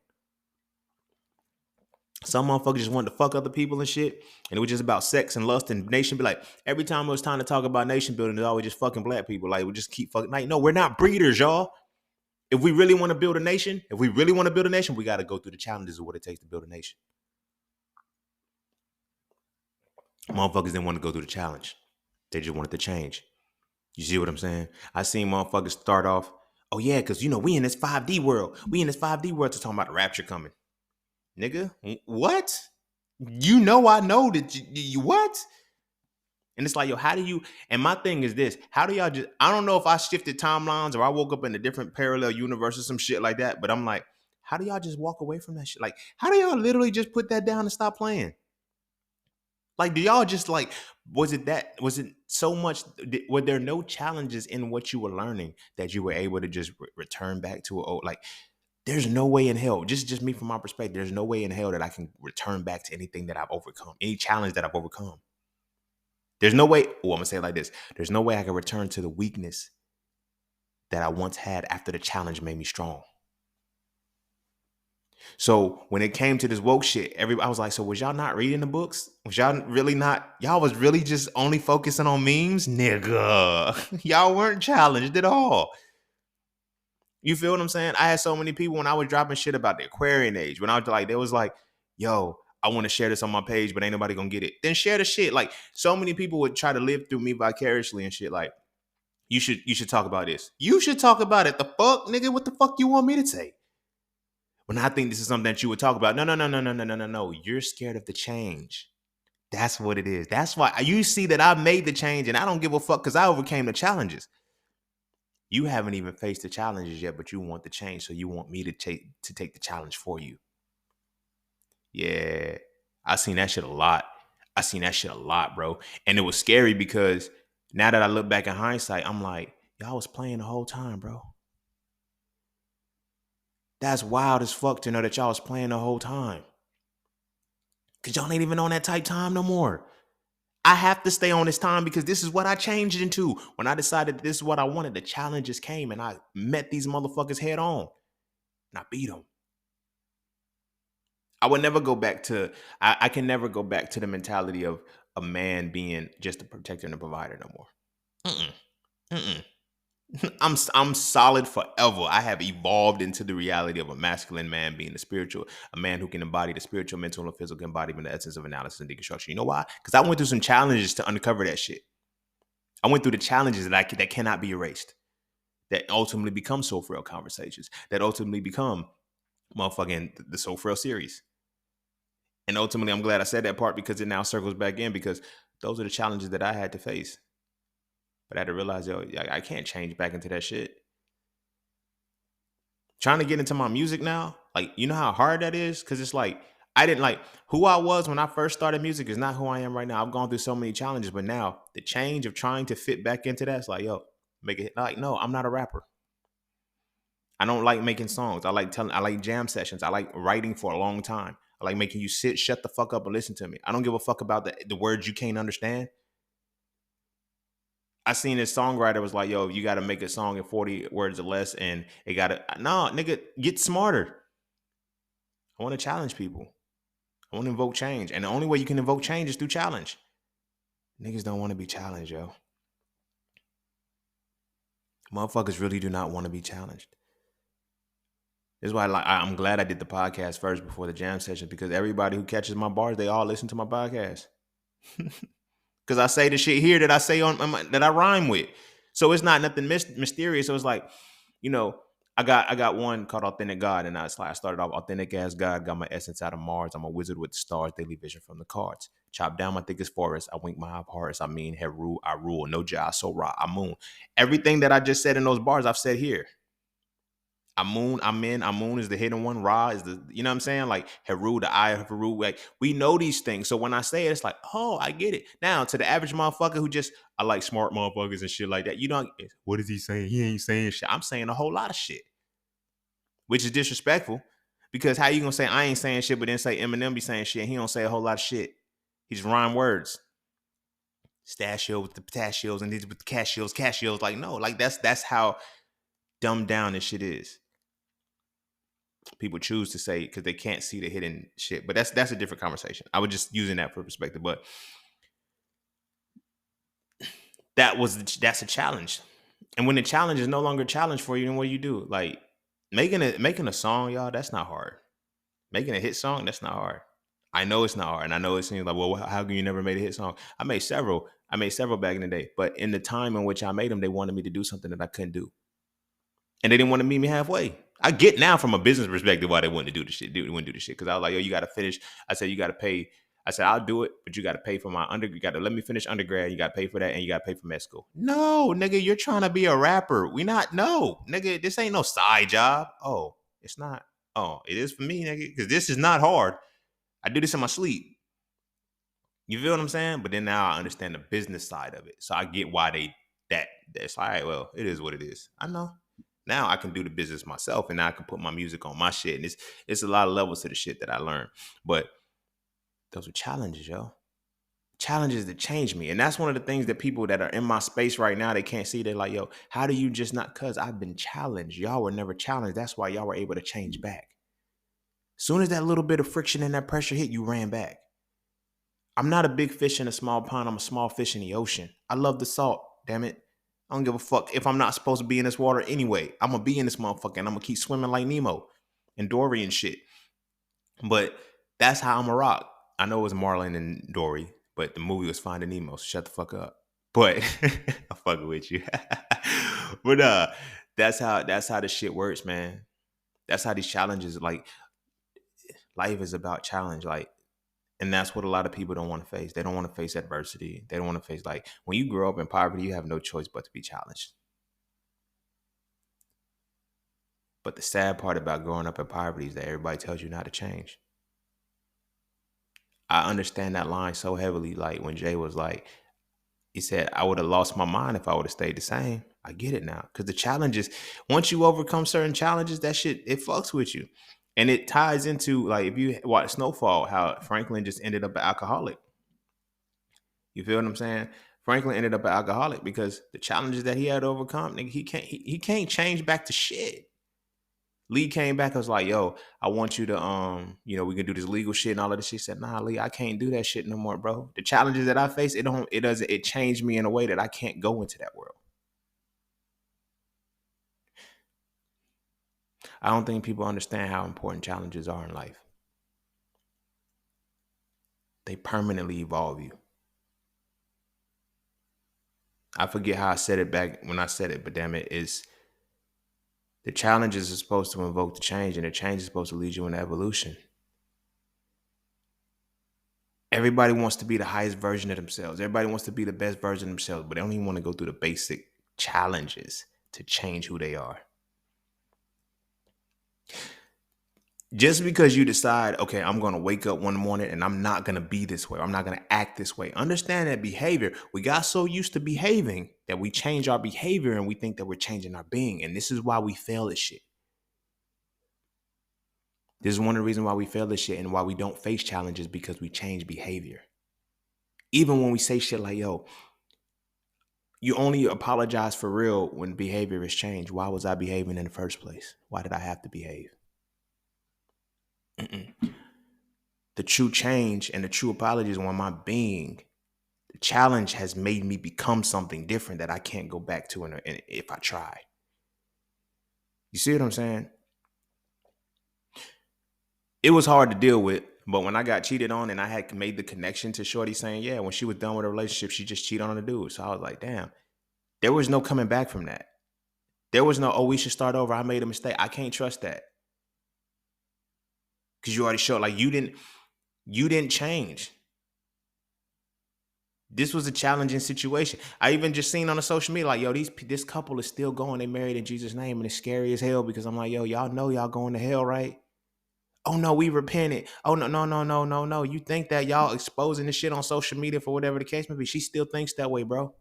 Speaker 1: Some motherfuckers just wanted to fuck other people and shit. And it was just about sex and lust and nation. Be like, every time it was time to talk about nation building, it's always just fucking black people. Like, we just keep fucking. Like, no, we're not breeders, y'all. If we really want to build a nation, we got to go through the challenges of what it takes to build a nation. Motherfuckers didn't want to go through the challenge. They just wanted to change. You see what I'm saying? I seen motherfuckers start off, oh yeah, because, we in this 5D world. To talking about the rapture coming. Nigga, what? I know that you what? And it's like, yo, how do you, and my thing is this, how do y'all just, I don't know if I shifted timelines or I woke up in a different parallel universe or some shit like that, but I'm like, how do y'all just walk away from that shit? Like, how do y'all literally just put that down and stop playing? Like, do y'all just like, was it so much, were there no challenges in what you were learning that you were able to just return back to? Like, there's no way in hell, just me from my perspective, there's no way in hell that I can return back to anything that I've overcome, any challenge that I've overcome. There's no way, I'm gonna say it like this. There's no way I can return to the weakness that I once had after the challenge made me strong. So when it came to this woke shit, I was like, so was y'all not reading the books? Was y'all really not, y'all was really just only focusing on memes? Nigga, y'all weren't challenged at all. You feel what I'm saying? I had so many people when I was dropping shit about the Aquarian age, when I was like, they was like, yo, I want to share this on my page, but ain't nobody gonna get it. Then share the shit. Like, so many people would try to live through me vicariously and shit. Like, you should talk about this. You should talk about it. The fuck, nigga? What the fuck you want me to say? When I think this is something that you would talk about. No. You're scared of the change. That's what it is. That's why you see that I made the change and I don't give a fuck because I overcame the challenges. You haven't even faced the challenges yet, but you want the change. So you want me to take the challenge for you. Yeah. I seen that shit a lot. Bro. And it was scary because now that I look back in hindsight, I'm like, y'all was playing the whole time, bro. That's wild as fuck to know that y'all was playing the whole time. Because y'all ain't even on that type time no more. I have to stay on this time because this is what I changed into. When I decided this is what I wanted, the challenges came and I met these motherfuckers head on. And I beat them. I would never go back to, I can never go back to the mentality of a man being just a protector and a provider no more. I'm solid forever. I have evolved into the reality of a masculine man being a man who can embody the spiritual, mental, and physical embodiment, the essence of analysis and deconstruction. You know why? Because I went through some challenges to uncover that shit. I went through the challenges that cannot be erased, that ultimately become Soul Frail conversations, that ultimately become motherfucking the Soul Frail series. And ultimately, I'm glad I said that part because it now circles back in because those are the challenges that I had to face. But I had to realize, yo, I can't change back into that shit. Trying to get into my music now, like, you know how hard that is? Because it's like, I didn't like who I was when I first started music is not who I am right now. I've gone through so many challenges, but now the change of trying to fit back into that, it's like, yo, make it like, no, I'm not a rapper. I don't like making songs. I like jam sessions. I like writing for a long time. I like making you sit, shut the fuck up and listen to me. I don't give a fuck about the words you can't understand. I seen this songwriter was like, yo, you got to make a song in 40 words or less. And it got to, no, nigga, get smarter. I want to challenge people. I want to invoke change. And the only way you can invoke change is through challenge. Niggas don't want to be challenged, yo. Motherfuckers really do not want to be challenged. This is why I'm glad I did the podcast first before the jam session because everybody who catches my bars, they all listen to my podcast. because I say the shit here that I say that I rhyme with. So it's not nothing mysterious. So it's like, you know, I got one called Authentic God, and I started off authentic as God, got my essence out of Mars. I'm a wizard with the stars, daily vision from the cards. Chop down my thickest forest. I wink my high hearts. I mean, Heru, I rule. No Jah, so Ra, I moon. Everything that I just said in those bars, I've said here. Amun, Amen, Amun is the hidden one. Ra is the, you know what I'm saying? Like Heru, the eye of Heru. Like we know these things. So when I say it, it's like, oh, I get it. Now to the average motherfucker who just, I like smart motherfuckers and shit like that. You don't, what is he saying? He ain't saying shit. I'm saying a whole lot of shit, which is disrespectful. Because how you gonna say I ain't saying shit, but then say Eminem be saying shit and he don't say a whole lot of shit. He just rhyme words. Stashio with the pistachios and these with the cashios. Like, no, like that's how dumbed down this shit is. People choose to say because they can't see the hidden shit. But that's a different conversation. I was just using that for perspective. But that's a challenge. And when the challenge is no longer a challenge for you, then what do you do? Like making a song, y'all, that's not hard. Making a hit song, that's not hard. I know it's not hard. And I know it seems like, well, how come you never made a hit song? I made several back in the day. But in the time in which I made them, they wanted me to do something that I couldn't do. And they didn't want to meet me halfway. I get now from a business perspective why they wouldn't do the shit. They wouldn't do the shit. Because I was like, yo, you got to finish. I said, you got to pay. I said, I'll do it, but you got to pay for my you got to let me finish undergrad. You got to pay for that, and you got to pay for med school. No, nigga, you're trying to be a rapper. No, nigga, this ain't no side job. Oh, it's not. Oh, it is for me, nigga, because this is not hard. I do this in my sleep. You feel what I'm saying? But then now I understand the business side of it. So I get why that's all right, well, it is what it is. I know. Now I can do the business myself, and now I can put my music on my shit. And it's a lot of levels to the shit that I learned. But those are challenges, yo. Challenges that change me. And that's one of the things that people that are in my space right now, they can't see. They're like, yo, how do you just not? Because I've been challenged. Y'all were never challenged. That's why y'all were able to change back. Soon as that little bit of friction and that pressure hit, you ran back. I'm not a big fish in a small pond. I'm a small fish in the ocean. I love the salt, damn it. I don't give a fuck if I'm not supposed to be in this water anyway. I'm going to be in this motherfucker and I'm going to keep swimming like Nemo and Dory and shit. But that's how I'm a rock. I know it was Marlin and Dory, but the movie was Finding Nemo, so shut the fuck up. But I'm fucking with you. But that's how the shit works, man. That's how these challenges, like, life is about challenge. Like, and that's what a lot of people don't want to face. They don't want to face adversity. They don't want to face, like, when you grow up in poverty, you have no choice but to be challenged. But the sad part about growing up in poverty is that everybody tells you not to change. I understand that line so heavily. Like when Jay was like, he said, I would have lost my mind if I would have stayed the same. I get it now. Because the challenges, once you overcome certain challenges, that shit, it fucks with you. And it ties into, like, if you watch Snowfall, how Franklin just ended up an alcoholic. You feel what I'm saying? Franklin ended up an alcoholic because the challenges that he had to overcome, nigga, he can't change back to shit. Lee came back and was like, yo, I want you to, we can do this legal shit and all of this shit. He said, nah, Lee, I can't do that shit no more, bro. The challenges that I face, it changed me in a way that I can't go into that world. I don't think people understand how important challenges are in life. They permanently evolve you. I forget how I said it back when I said it, but damn it, is the challenges are supposed to invoke the change, and the change is supposed to lead you in evolution. Everybody wants to be the highest version of themselves. Everybody wants to be the best version of themselves, but they don't even want to go through the basic challenges to change who they are. Just because you decide, okay, I'm going to wake up one morning and I'm not going to be this way. I'm not going to act this way. Understand that behavior. We got so used to behaving that we change our behavior and we think that we're changing our being. And this is why we fail at shit. This is one of the reasons why we fail at shit and why we don't face challenges, because we change behavior. Even when we say shit like, yo, you only apologize for real when behavior is changed. Why was I behaving in the first place? Why did I have to behave? The true change and the true apology is when my being, the challenge has made me become something different that I can't go back to if I try. You see what I'm saying? It was hard to deal with. But when I got cheated on and I had made the connection to Shorty saying, yeah, when she was done with a relationship, she just cheated on a dude. So I was like, damn, there was no coming back from that. There was no, oh, we should start over. I made a mistake. I can't trust that. Because you already showed, like, you didn't change. This was a challenging situation. I even just seen on the social media, like, yo, this couple is still going. They married in Jesus' name, and it's scary as hell because I'm like, yo, y'all know y'all going to hell, right? Oh no, we repented. Oh no, no, no, no, no, no. You think that y'all exposing this shit on social media for whatever the case may be? She still thinks that way, bro.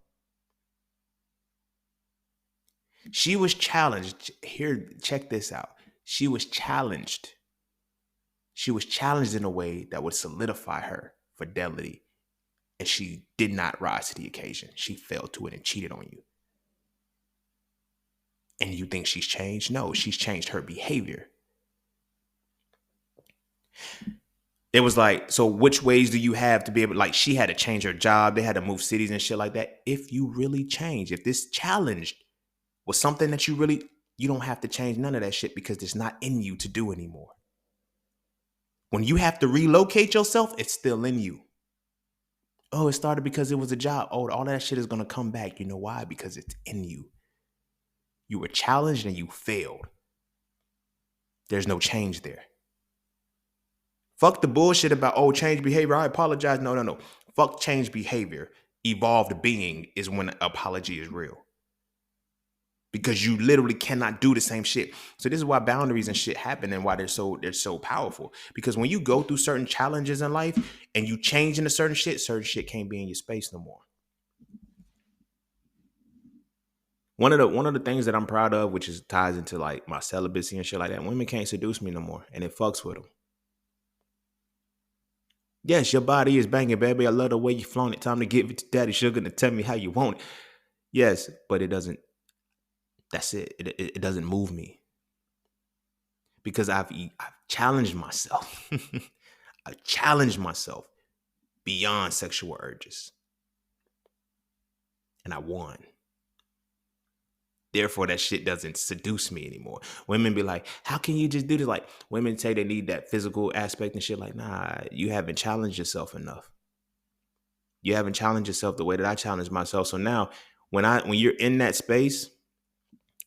Speaker 1: She was challenged. Here, check this out. She was challenged. She was challenged in a way that would solidify her fidelity. And she did not rise to the occasion. She fell to it and cheated on you. And you think she's changed? No, she's changed her behavior. It was like, so which ways do you have to be able, like, she had to change her job. They had to move cities and shit like that. If you really change, if this challenge was something that you don't have to change none of that shit because it's not in you to do anymore. When you have to relocate yourself, it's still in you. Oh, it started because it was a job. Oh, all that shit is going to come back. You know why? Because it's in you. You were challenged and you failed. There's no change there. Fuck the bullshit about, oh, change behavior. I apologize. No, no, no. Fuck change behavior. Evolved being is when apology is real. Because you literally cannot do the same shit. So this is why boundaries and shit happen and why they're so powerful. Because when you go through certain challenges in life and you change into certain shit can't be in your space no more. One of the things that I'm proud of, which is ties into like my celibacy and shit like that, women can't seduce me no more, and it fucks with them. Yes, your body is banging, baby. I love the way you flown it. Time to give it to Daddy Sugar to tell me how you want it. Yes, but it doesn't. That's it. It doesn't move me because I've challenged myself. I've challenged myself beyond sexual urges, and I won. Therefore, that shit doesn't seduce me anymore. Women be like, how can you just do this? Like, women say they need that physical aspect and shit. Like, nah, you haven't challenged yourself enough. You haven't challenged yourself the way that I challenge myself. So now, when you're in that space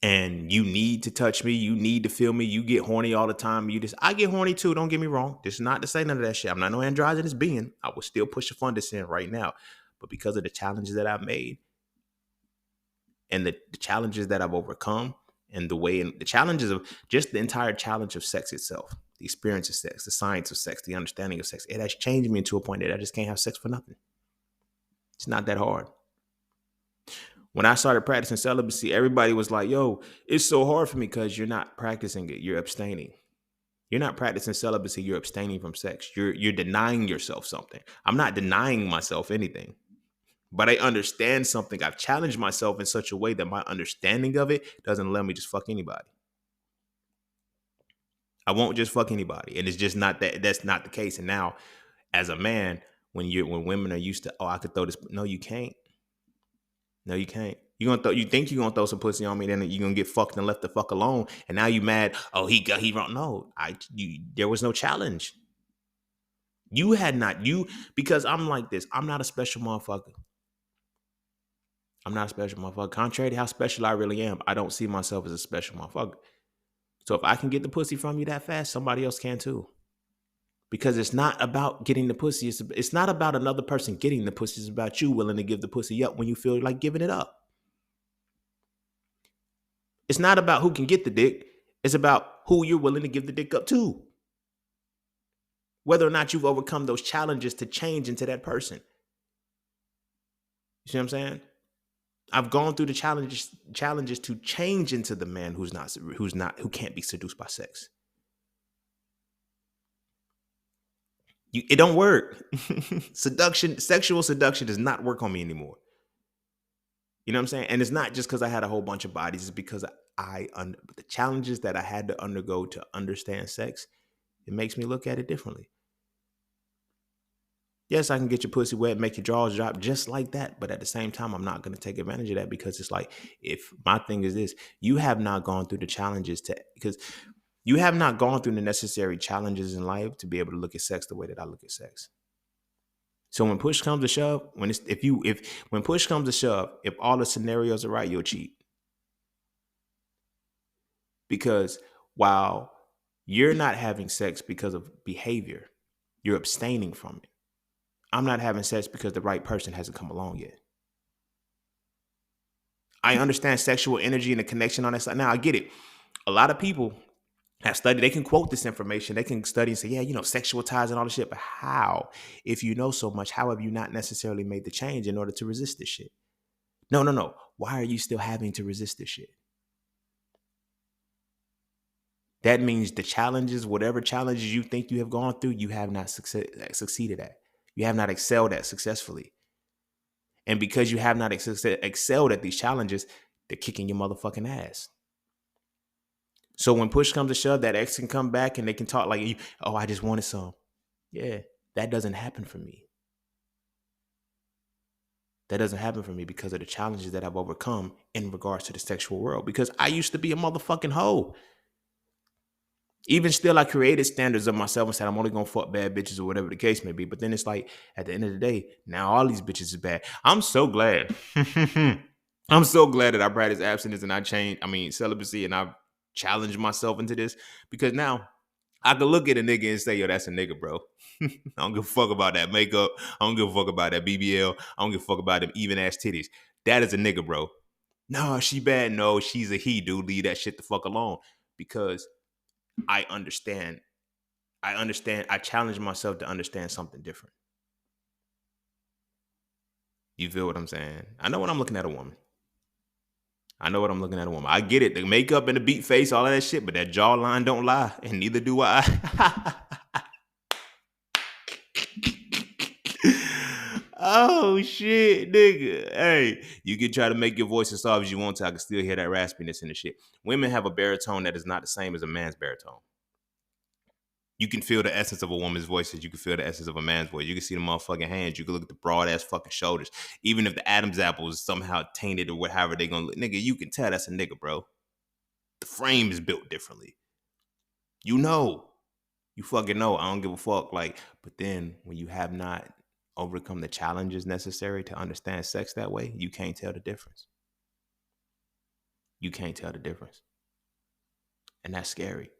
Speaker 1: and you need to touch me, you need to feel me, you get horny all the time. I get horny too. Don't get me wrong. This is not to say none of that shit. I'm not no androgynous being. I will still push a fundus in right now. But because of the challenges that I've made and the challenges that I've overcome and the challenges of just the entire challenge of sex itself, the experience of sex, the science of sex, the understanding of sex, it has changed me to a point that I just can't have sex for nothing. It's not that hard. When I started practicing celibacy, everybody was like, yo, it's so hard for me because you're not practicing it. You're abstaining. You're not practicing celibacy. You're abstaining from sex. You're denying yourself something. I'm not denying myself anything, but I understand something. I've challenged myself in such a way that my understanding of it doesn't let me just fuck anybody. I won't just fuck anybody. And it's just not that. That's not the case. And now, as a man, when women are used to, oh, I could throw this. No, you can't. No, you can't. You think you're gonna throw some pussy on me, then you're gonna get fucked and left the fuck alone. And now you mad, oh, he wrong. No, there was no challenge. You had not, because I'm like this. I'm not a special motherfucker. I'm not a special motherfucker. Contrary to how special I really am, I don't see myself as a special motherfucker. So if I can get the pussy from you that fast, somebody else can too. Because it's not about getting the pussy. It's not about another person getting the pussy. It's about you willing to give the pussy up when you feel like giving it up. It's not about who can get the dick. It's about who you're willing to give the dick up to. Whether or not you've overcome those challenges to change into that person. You see what I'm saying? I've gone through the challenges to change into the man who can't be seduced by sex. It don't work. Sexual seduction does not work on me anymore. You know what I'm saying? And it's not just because I had a whole bunch of bodies. It's because the challenges that I had to undergo to understand sex, it makes me look at it differently. Yes, I can get your pussy wet, make your drawers drop just like that. But at the same time, I'm not going to take advantage of that because it's like, if my thing is this, you have not gone through the challenges because You have not gone through the necessary challenges in life to be able to look at sex the way that I look at sex. So when push comes to shove, when push comes to shove, if all the scenarios are right, you'll cheat. Because while you're not having sex because of behavior, you're abstaining from it. I'm not having sex because the right person hasn't come along yet. I understand sexual energy and the connection on that side. Now I get it. A lot of people have studied, they can quote this information. They can study and say, yeah, sexual ties and all this shit. But how? If you know so much, how have you not necessarily made the change in order to resist this shit? No, no, no. Why are you still having to resist this shit? That means the challenges, whatever challenges you think you have gone through, you have not succeeded at. You have not excelled at successfully. And because you have not excelled at these challenges, they're kicking your motherfucking ass. So when push comes to shove, that ex can come back and they can talk like, oh, I just wanted some. Yeah, that doesn't happen for me. That doesn't happen for me because of the challenges that I've overcome in regards to the sexual world. Because I used to be a motherfucking hoe. Even still, I created standards of myself and said I'm only gonna fuck bad bitches or whatever the case may be. But then it's like at the end of the day, now all these bitches is bad. I'm so glad. I'm so glad that I practiced abstinence and celibacy, and I challenged myself into this because now I can look at a nigga and say, yo, that's a nigga, bro. I don't give a fuck about that makeup. I don't give a fuck about that BBL. I don't give a fuck about them even ass titties. That is a nigga, bro. No, she bad. No, she's a he, dude. Leave that shit the fuck alone. Because I understand. I challenge myself to understand something different. You feel what I'm saying? I know when I'm looking at a woman. I get it. The makeup and the beat face, all of that shit, but that jawline don't lie, and neither do I. Oh shit, nigga. Hey, you can try to make your voice as soft as you want to. I can still hear that raspiness in the shit. Women have a baritone that is not the same as a man's baritone. You can feel the essence of a woman's voice as you can feel the essence of a man's voice. You can see the motherfucking hands. You can look at the broad ass fucking shoulders. Even if the Adam's apple is somehow tainted or whatever they gonna look, nigga, you can tell that's a nigga, bro. The frame is built differently. You know. You fucking know. I don't give a fuck. But then when you have not overcome the challenges necessary to understand sex that way, you can't tell the difference. You can't tell the difference. And that's scary.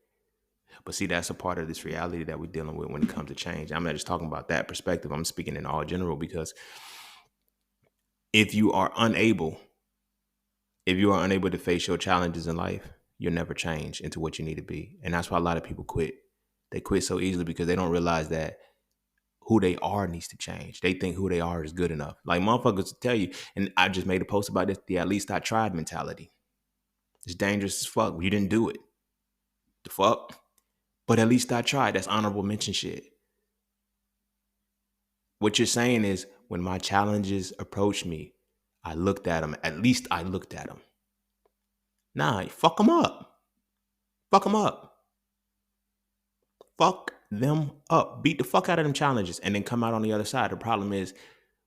Speaker 1: But see, that's a part of this reality that we're dealing with when it comes to change. I'm not just talking about that perspective. I'm speaking in all general because if you are unable to face your challenges in life, you'll never change into what you need to be. And that's why a lot of people quit. They quit so easily because they don't realize that who they are needs to change. They think who they are is good enough. Like motherfuckers tell you, and I just made a post about this, the at least I tried mentality. It's dangerous as fuck. You didn't do it. The fuck? But at least I tried. That's honorable mention shit. What you're saying is when my challenges approached me, I looked at them. At least I looked at them. Nah, fuck them up. Fuck them up. Fuck them up. Beat the fuck out of them challenges and then come out on the other side. The problem is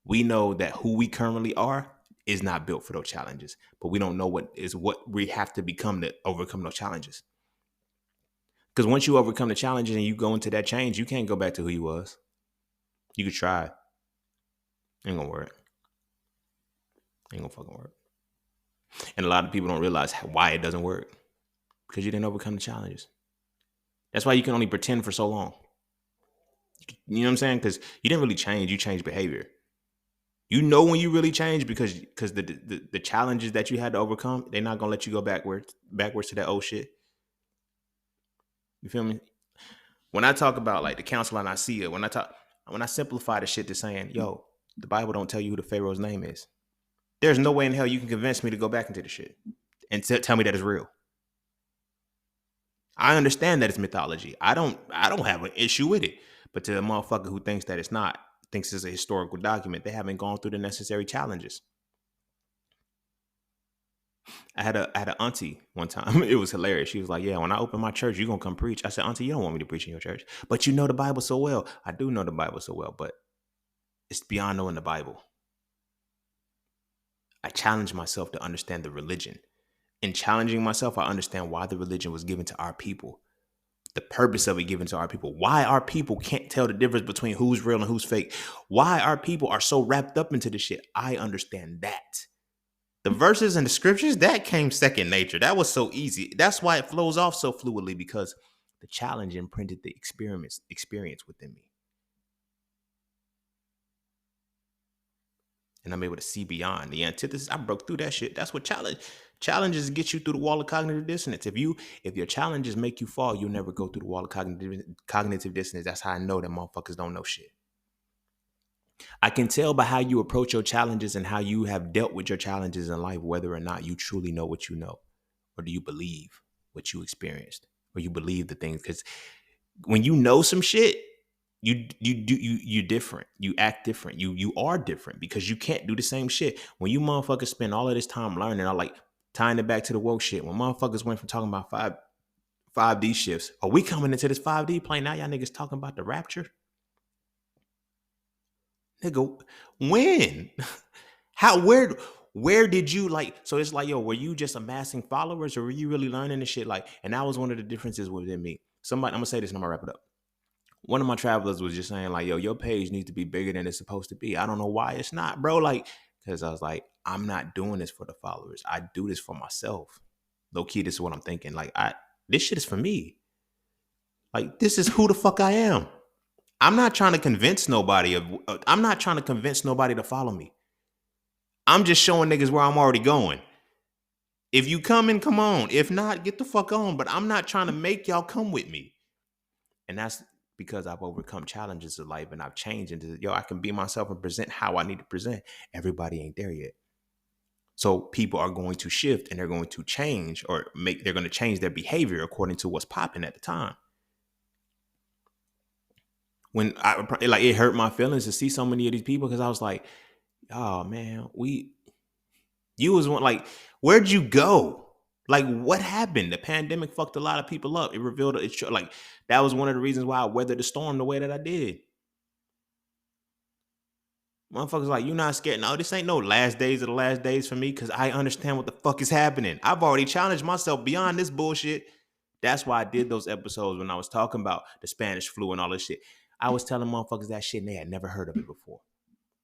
Speaker 1: we know that who we currently are is not built for those challenges, but we don't know what we have to become to overcome those challenges. Because once you overcome the challenges and you go into that change, you can't go back to who you was. You could try. Ain't gonna work. Ain't gonna fucking work. And a lot of people don't realize why it doesn't work. Because you didn't overcome the challenges. That's why you can only pretend for so long. You know what I'm saying? Because you didn't really change. You changed behavior. You know when you really change because the challenges that you had to overcome, they're not gonna let you go backwards to that old shit. You feel me? When I talk about like the council and I see it, when I simplify the shit to saying, yo, the Bible don't tell you who the Pharaoh's name is. There's no way in hell you can convince me to go back into the shit and tell me that it's real. I understand that it's mythology. I don't have an issue with it. But to a motherfucker who thinks that it's not, thinks it's a historical document, they haven't gone through the necessary challenges. I had an auntie one time. It was hilarious. She was like, yeah, when I open my church, you're going to come preach. I said, auntie, you don't want me to preach in your church. But you know the Bible so well. I do know the Bible so well, but it's beyond knowing the Bible. I challenge myself to understand the religion. In challenging myself, I understand why the religion was given to our people. The purpose of it given to our people. Why our people can't tell the difference between who's real and who's fake. Why our people are so wrapped up into this shit. I understand that. The verses and the scriptures, that came second nature. That was so easy. That's why it flows off so fluidly, because the challenge imprinted the experience within me. And I'm able to see beyond the antithesis. I broke through that shit. That's what challenges get you through the wall of cognitive dissonance. If your challenges make you fall, you'll never go through the wall of cognitive dissonance. That's how I know that motherfuckers don't know shit. I can tell by how you approach your challenges and how you have dealt with your challenges in life, whether or not you truly know what you know, or do you believe what you experienced, or you believe the things. Because when you know some shit, you're different. You act different. You are different because you can't do the same shit. When you motherfuckers spend all of this time learning, I like tying it back to the woke shit. When motherfuckers went from talking about 5D shifts, are we coming into this 5D plane now? Y'all niggas talking about the rapture? Nigga, when? How, where did you like, so it's like, yo, were you just amassing followers or were you really learning this shit? Like, and that was one of the differences within me. Somebody, I'm gonna say this and I'm gonna wrap it up. One of my travelers was just saying like, yo, your page needs to be bigger than it's supposed to be. I don't know why it's not, bro. Like, because I was like, I'm not doing this for the followers. I do this for myself. Low key, this is what I'm thinking. Like, this shit is for me. Like, this is who the fuck I am. I'm not trying to convince nobody to follow me. I'm just showing niggas where I'm already going. If you come in, come on. If not, get the fuck on. But I'm not trying to make y'all come with me. And that's because I've overcome challenges of life and I've changed into, yo, I can be myself and present how I need to present. Everybody ain't there yet. So people are going to shift and they're going to change they're going to change their behavior according to what's popping at the time. When it hurt my feelings to see so many of these people, because I was like, oh man, you was one, like, where'd you go? Like, what happened? The pandemic fucked a lot of people up. It revealed like that was one of the reasons why I weathered the storm the way that I did. Motherfuckers like, you not scared? No, this ain't no last days of the last days for me, because I understand what the fuck is happening. I've already challenged myself beyond this bullshit. That's why I did those episodes when I was talking about the Spanish flu and all this shit. I was telling motherfuckers that shit and they had never heard of it before.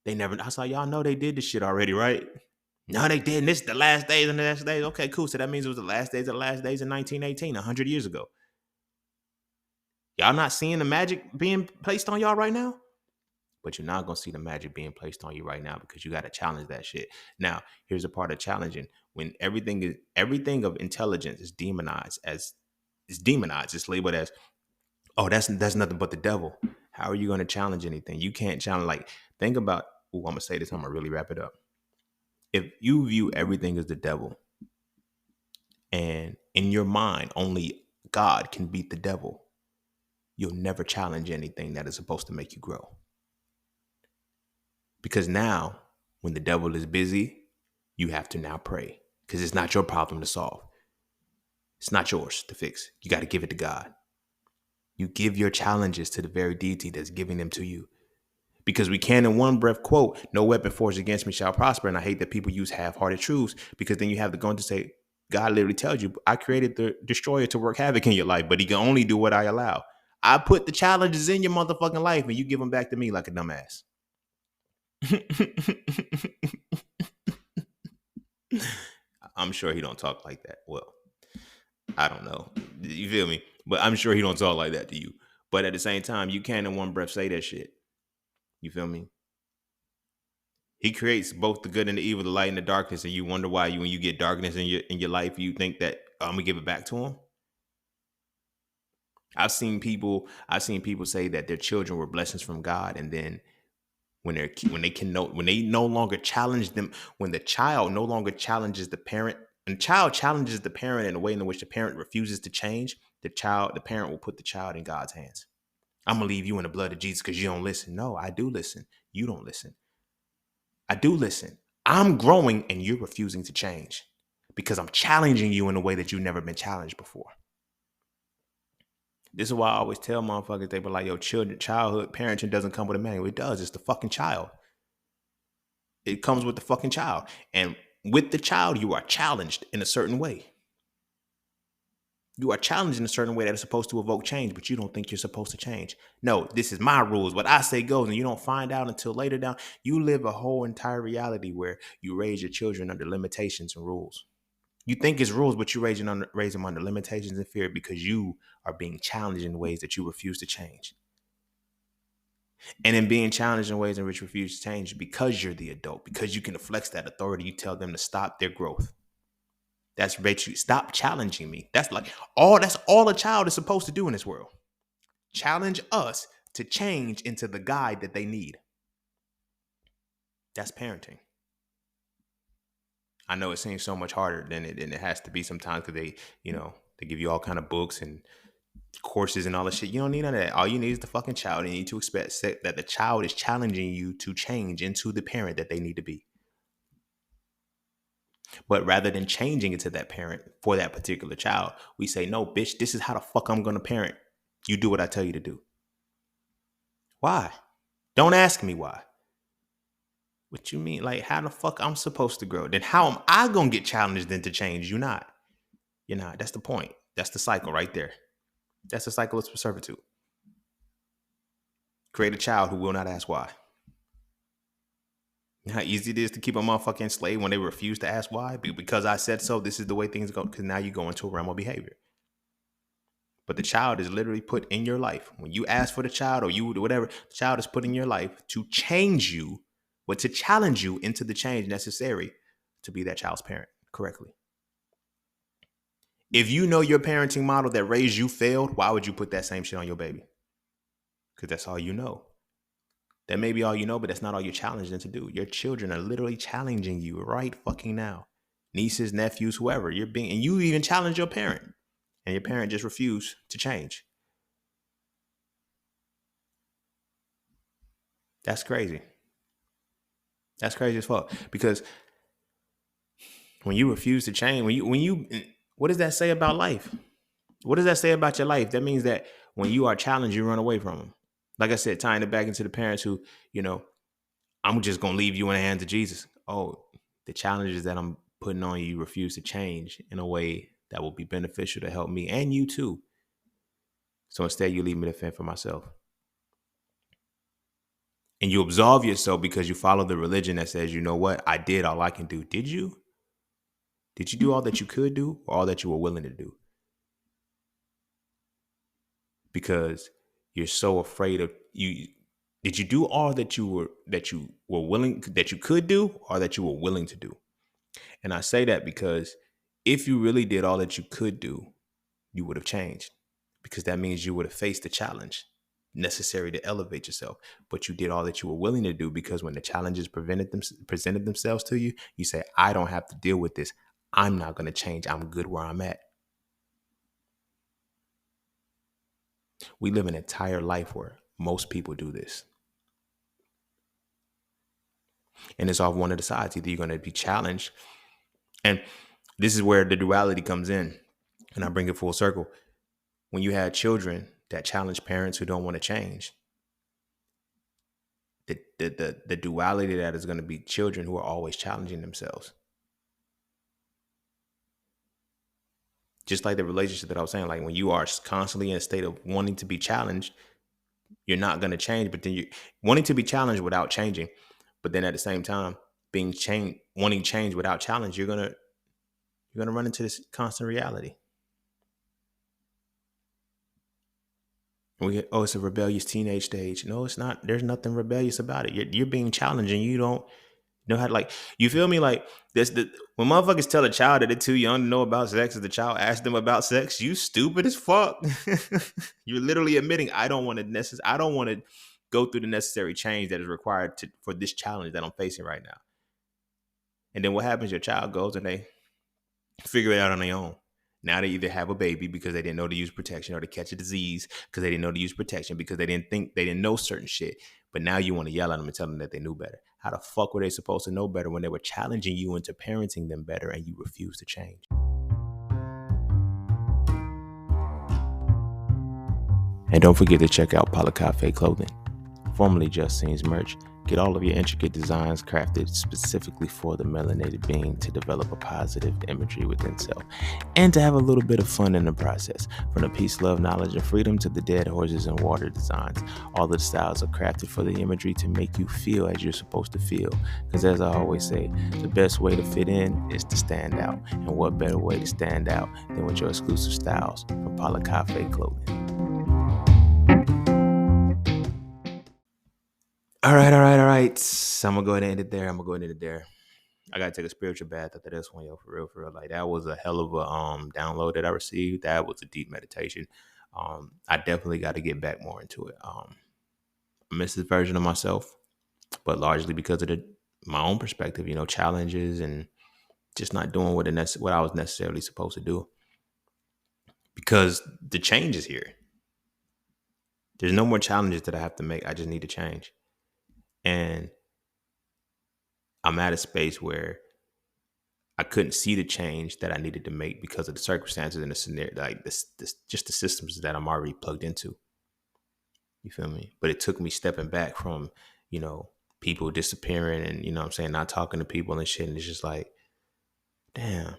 Speaker 1: I was like, y'all know they did this shit already, right? No, they didn't. This is the last days and the last days. Okay, cool. So that means it was the last days of the last days in 1918, 100 years ago. Y'all not seeing the magic being placed on y'all right now? But you're not going to see the magic being placed on you right now because you got to challenge that shit. Now, here's a part of challenging. When everything of intelligence is demonized, it's labeled as, oh, that's nothing but the devil. How are you going to challenge anything? You can't challenge, like, think about, I'm going to say this, I'm going to really wrap it up. If you view everything as the devil, and in your mind, only God can beat the devil, you'll never challenge anything that is supposed to make you grow. Because now, when the devil is busy, you have to now pray. Because it's not your problem to solve. It's not yours to fix. You got to give it to God. You give your challenges to the very deity that's giving them to you. Because we can in one breath quote, no weapon forged against me shall prosper. And I hate that people use half-hearted truths, because then you have to go on to say, God literally tells you, I created the destroyer to work havoc in your life, but he can only do what I allow. I put the challenges in your motherfucking life and you give them back to me like a dumbass. I'm sure he don't talk like that. Well, I don't know. You feel me? But I'm sure he don't talk like that to you. But at the same time, you can't in one breath say that shit. You feel me? He creates both the good and the evil, the light and the darkness, and you wonder why when you get darkness in your life, you think that I'm gonna give it back to him. I've seen people say that their children were blessings from God, and then when they no longer challenge them, when the child no longer challenges the parent, and the child challenges the parent in a way in which the parent refuses to change, the parent will put the child in God's hands. I'm gonna leave you in the blood of Jesus because you don't listen. No, I do listen. You don't listen. I do listen. I'm growing and you're refusing to change because I'm challenging you in a way that you've never been challenged before. This is why I always tell motherfuckers, they be like, yo, childhood parenting doesn't come with a manual. It does. It's the fucking child. It comes with the fucking child. And with the child, you are challenged in a certain way. You are challenged in a certain way that is supposed to evoke change, but you don't think you're supposed to change. No, this is my rules. What I say goes, and you don't find out until later down. You live a whole entire reality where you raise your children under limitations and rules. You think it's rules, but you raise them under limitations and fear because you are being challenged in ways that you refuse to change. And in being challenged in ways in which you refuse to change, because you're the adult, because you can flex that authority, you tell them to stop their growth. That's basically stop challenging me. That's all a child is supposed to do in this world. Challenge us to change into the guide that they need. That's parenting. I know it seems so much harder than it has to be sometimes because they give you all kind of books and courses and all that shit. You don't need none of that. All you need is the fucking child. You need to expect that the child is challenging you to change into the parent that they need to be. But rather than changing into that parent for that particular child, we say, no, bitch, this is how the fuck I'm going to parent. You do what I tell you to do. Why? Don't ask me why. What you mean? Like, how the fuck I'm supposed to grow? Then how am I going to get challenged then to change? You're not. That's the point. That's the cycle right there. That's the cycle of servitude. Create a child who will not ask why. How easy it is to keep a motherfucker enslaved when they refuse to ask why? Because I said so, this is the way things go. Because now you go into a realm of behavior. But the child is literally put in your life. When you ask for the child or you whatever, the child is put in your life to change you, but to challenge you into the change necessary to be that child's parent correctly. If you know your parenting model that raised you failed, why would you put that same shit on your baby? Because that's all you know. That may be all you know, but that's not all you're challenged them to do. Your children are literally challenging you right fucking now. Nieces, nephews, whoever. And you even challenge your parent. And your parent just refused to change. That's crazy. That's crazy as fuck. Because when you refuse to change, what does that say about life? What does that say about your life? That means that when you are challenged, you run away from them. Like I said, tying it back into the parents who, I'm just going to leave you in the hands of Jesus. Oh, the challenges that I'm putting on you refuse to change in a way that will be beneficial to help me and you too. So instead, you leave me to fend for myself. And you absolve yourself because you follow the religion that says, you know what? I did all I can do. Did you? Did you do all that you could do or all that you were willing to do? Because you're so afraid of you. Did you do all that you were willing, that you could do or that you were willing to do? And I say that because if you really did all that you could do, you would have changed, because that means you would have faced the challenge necessary to elevate yourself. But you did all that you were willing to do because when the challenges presented themselves to you, you say, I don't have to deal with this. I'm not going to change. I'm good where I'm at. We live an entire life where most people do this. And it's off one of the sides. Either you're going to be challenged. And this is where the duality comes in. And I bring it full circle. When you had children that challenge parents who don't want to change, the duality of that is going to be children who are always challenging themselves. Just like the relationship that I was saying, like when you are constantly in a state of wanting to be challenged, you're not going to change. But then you wanting to be challenged without changing. But then at the same time, wanting change without challenge, you're gonna run into this constant reality. It's a rebellious teenage stage. No, it's not. There's nothing rebellious about it. You're being challenged and you don't know how to, like, you feel me? Like when motherfuckers tell a child that they're too young to know about sex, if the child asks them about sex, you stupid as fuck. You're literally admitting, I don't want to go through the necessary change that is required for this challenge that I'm facing right now. And then what happens? Your child goes and they figure it out on their own. Now they either have a baby because they didn't know to use protection, or to catch a disease because they didn't know to use protection, because they didn't know certain shit. But now you want to yell at them and tell them that they knew better. How the fuck were they supposed to know better when they were challenging you into parenting them better and you refuse to change? And don't forget to check out Poly Cafe Clothing, formerly Just Scenes merch, Get all of your intricate designs crafted specifically for the melanated being to develop a positive imagery within self and to have a little bit of fun in the process. From the peace, love, knowledge, and freedom to the dead horses and water designs, all the styles are crafted for the imagery to make you feel as you're supposed to feel. Because as I always say, the best way to fit in is to stand out. And what better way to stand out than with your exclusive styles from Paula Cafe Clothing. All right. So I'm gonna go ahead and end it there. I gotta take a spiritual bath after this one, yo. For real. Like that was a hell of a download that I received. That was a deep meditation. I definitely got to get back more into it. I miss this version of myself, but largely because of my own perspective, challenges and just not doing what I was necessarily supposed to do. Because the change is here. There's no more challenges that I have to make. I just need to change. And I'm at a space where I couldn't see the change that I needed to make because of the circumstances and the scenario, like this just the systems that I'm already plugged into. You feel me? But it took me stepping back from, people disappearing and, what I'm saying, not talking to people and shit. And it's just like, damn,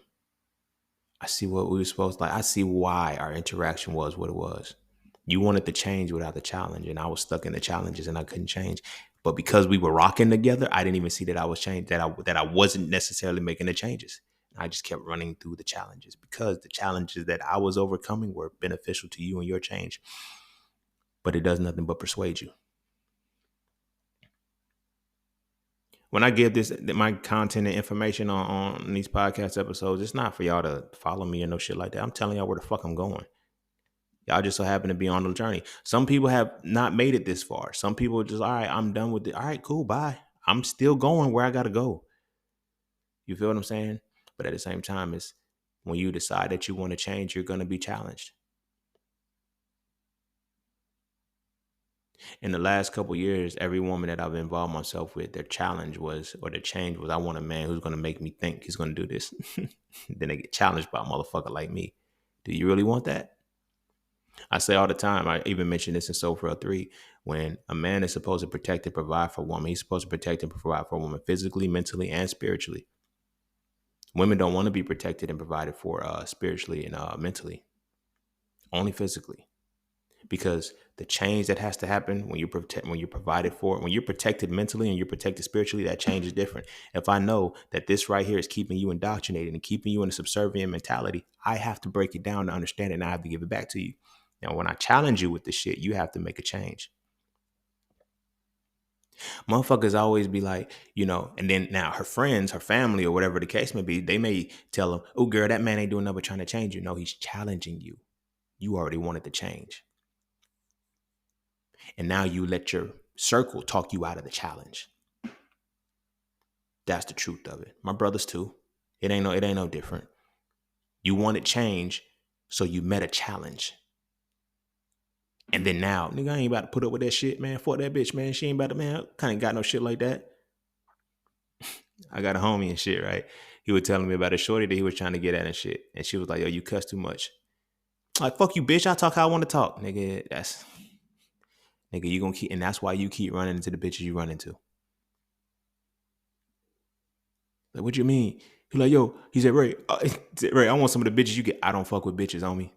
Speaker 1: I see what we were supposed to, like, I see why our interaction was what it was. You wanted to change without the challenge, and I was stuck in the challenges and I couldn't change. But because we were rocking together, I didn't even see that I was changed, that I wasn't necessarily making the changes. I just kept running through the challenges because the challenges that I was overcoming were beneficial to you and your change. But it does nothing but persuade you. When I give my content and information on these podcast episodes, it's not for y'all to follow me or no shit like that. I'm telling y'all where the fuck I'm going. Y'all just so happen to be on the journey. Some people have not made it this far. Some people are just, all right, I'm done with it. All right, cool, bye. I'm still going where I got to go. You feel what I'm saying? But at the same time, it's when you decide that you want to change, you're going to be challenged. In the last couple of years, every woman that I've involved myself with, their change was, I want a man who's going to make me think he's going to do this. Then they get challenged by a motherfucker like me. Do you really want that? I say all the time, I even mentioned this in Soul for 3, when a man is supposed to protect and provide for a woman, he's supposed to protect and provide for a woman physically, mentally, and spiritually. Women don't want to be protected and provided for spiritually and mentally, only physically. Because the change that has to happen when you're provided for, when you're protected mentally and you're protected spiritually, that change is different. If I know that this right here is keeping you indoctrinated and keeping you in a subservient mentality, I have to break it down to understand it, and I have to give it back to you. Now, when I challenge you with this shit, you have to make a change. Motherfuckers always be like, and then now her friends, her family, or whatever the case may be, they may tell them, oh, girl, that man ain't doing nothing but trying to change you. No, he's challenging you. You already wanted to change. And now you let your circle talk you out of the challenge. That's the truth of it. My brothers too. It ain't no different. You wanted change, so you met a challenge. And then now, nigga, I ain't about to put up with that shit, man. Fuck that bitch, man. She ain't about to, man. Kind of got no shit like that. I got a homie and shit, right? He was telling me about a shorty that he was trying to get at and shit. And she was like, yo, you cuss too much. Like, fuck you, bitch. I talk how I want to talk. Nigga, you gonna keep, and that's why you keep running into the bitches you run into. Like, what you mean? He like, yo, he said, Ray, I want some of the bitches you get. I don't fuck with bitches, homie.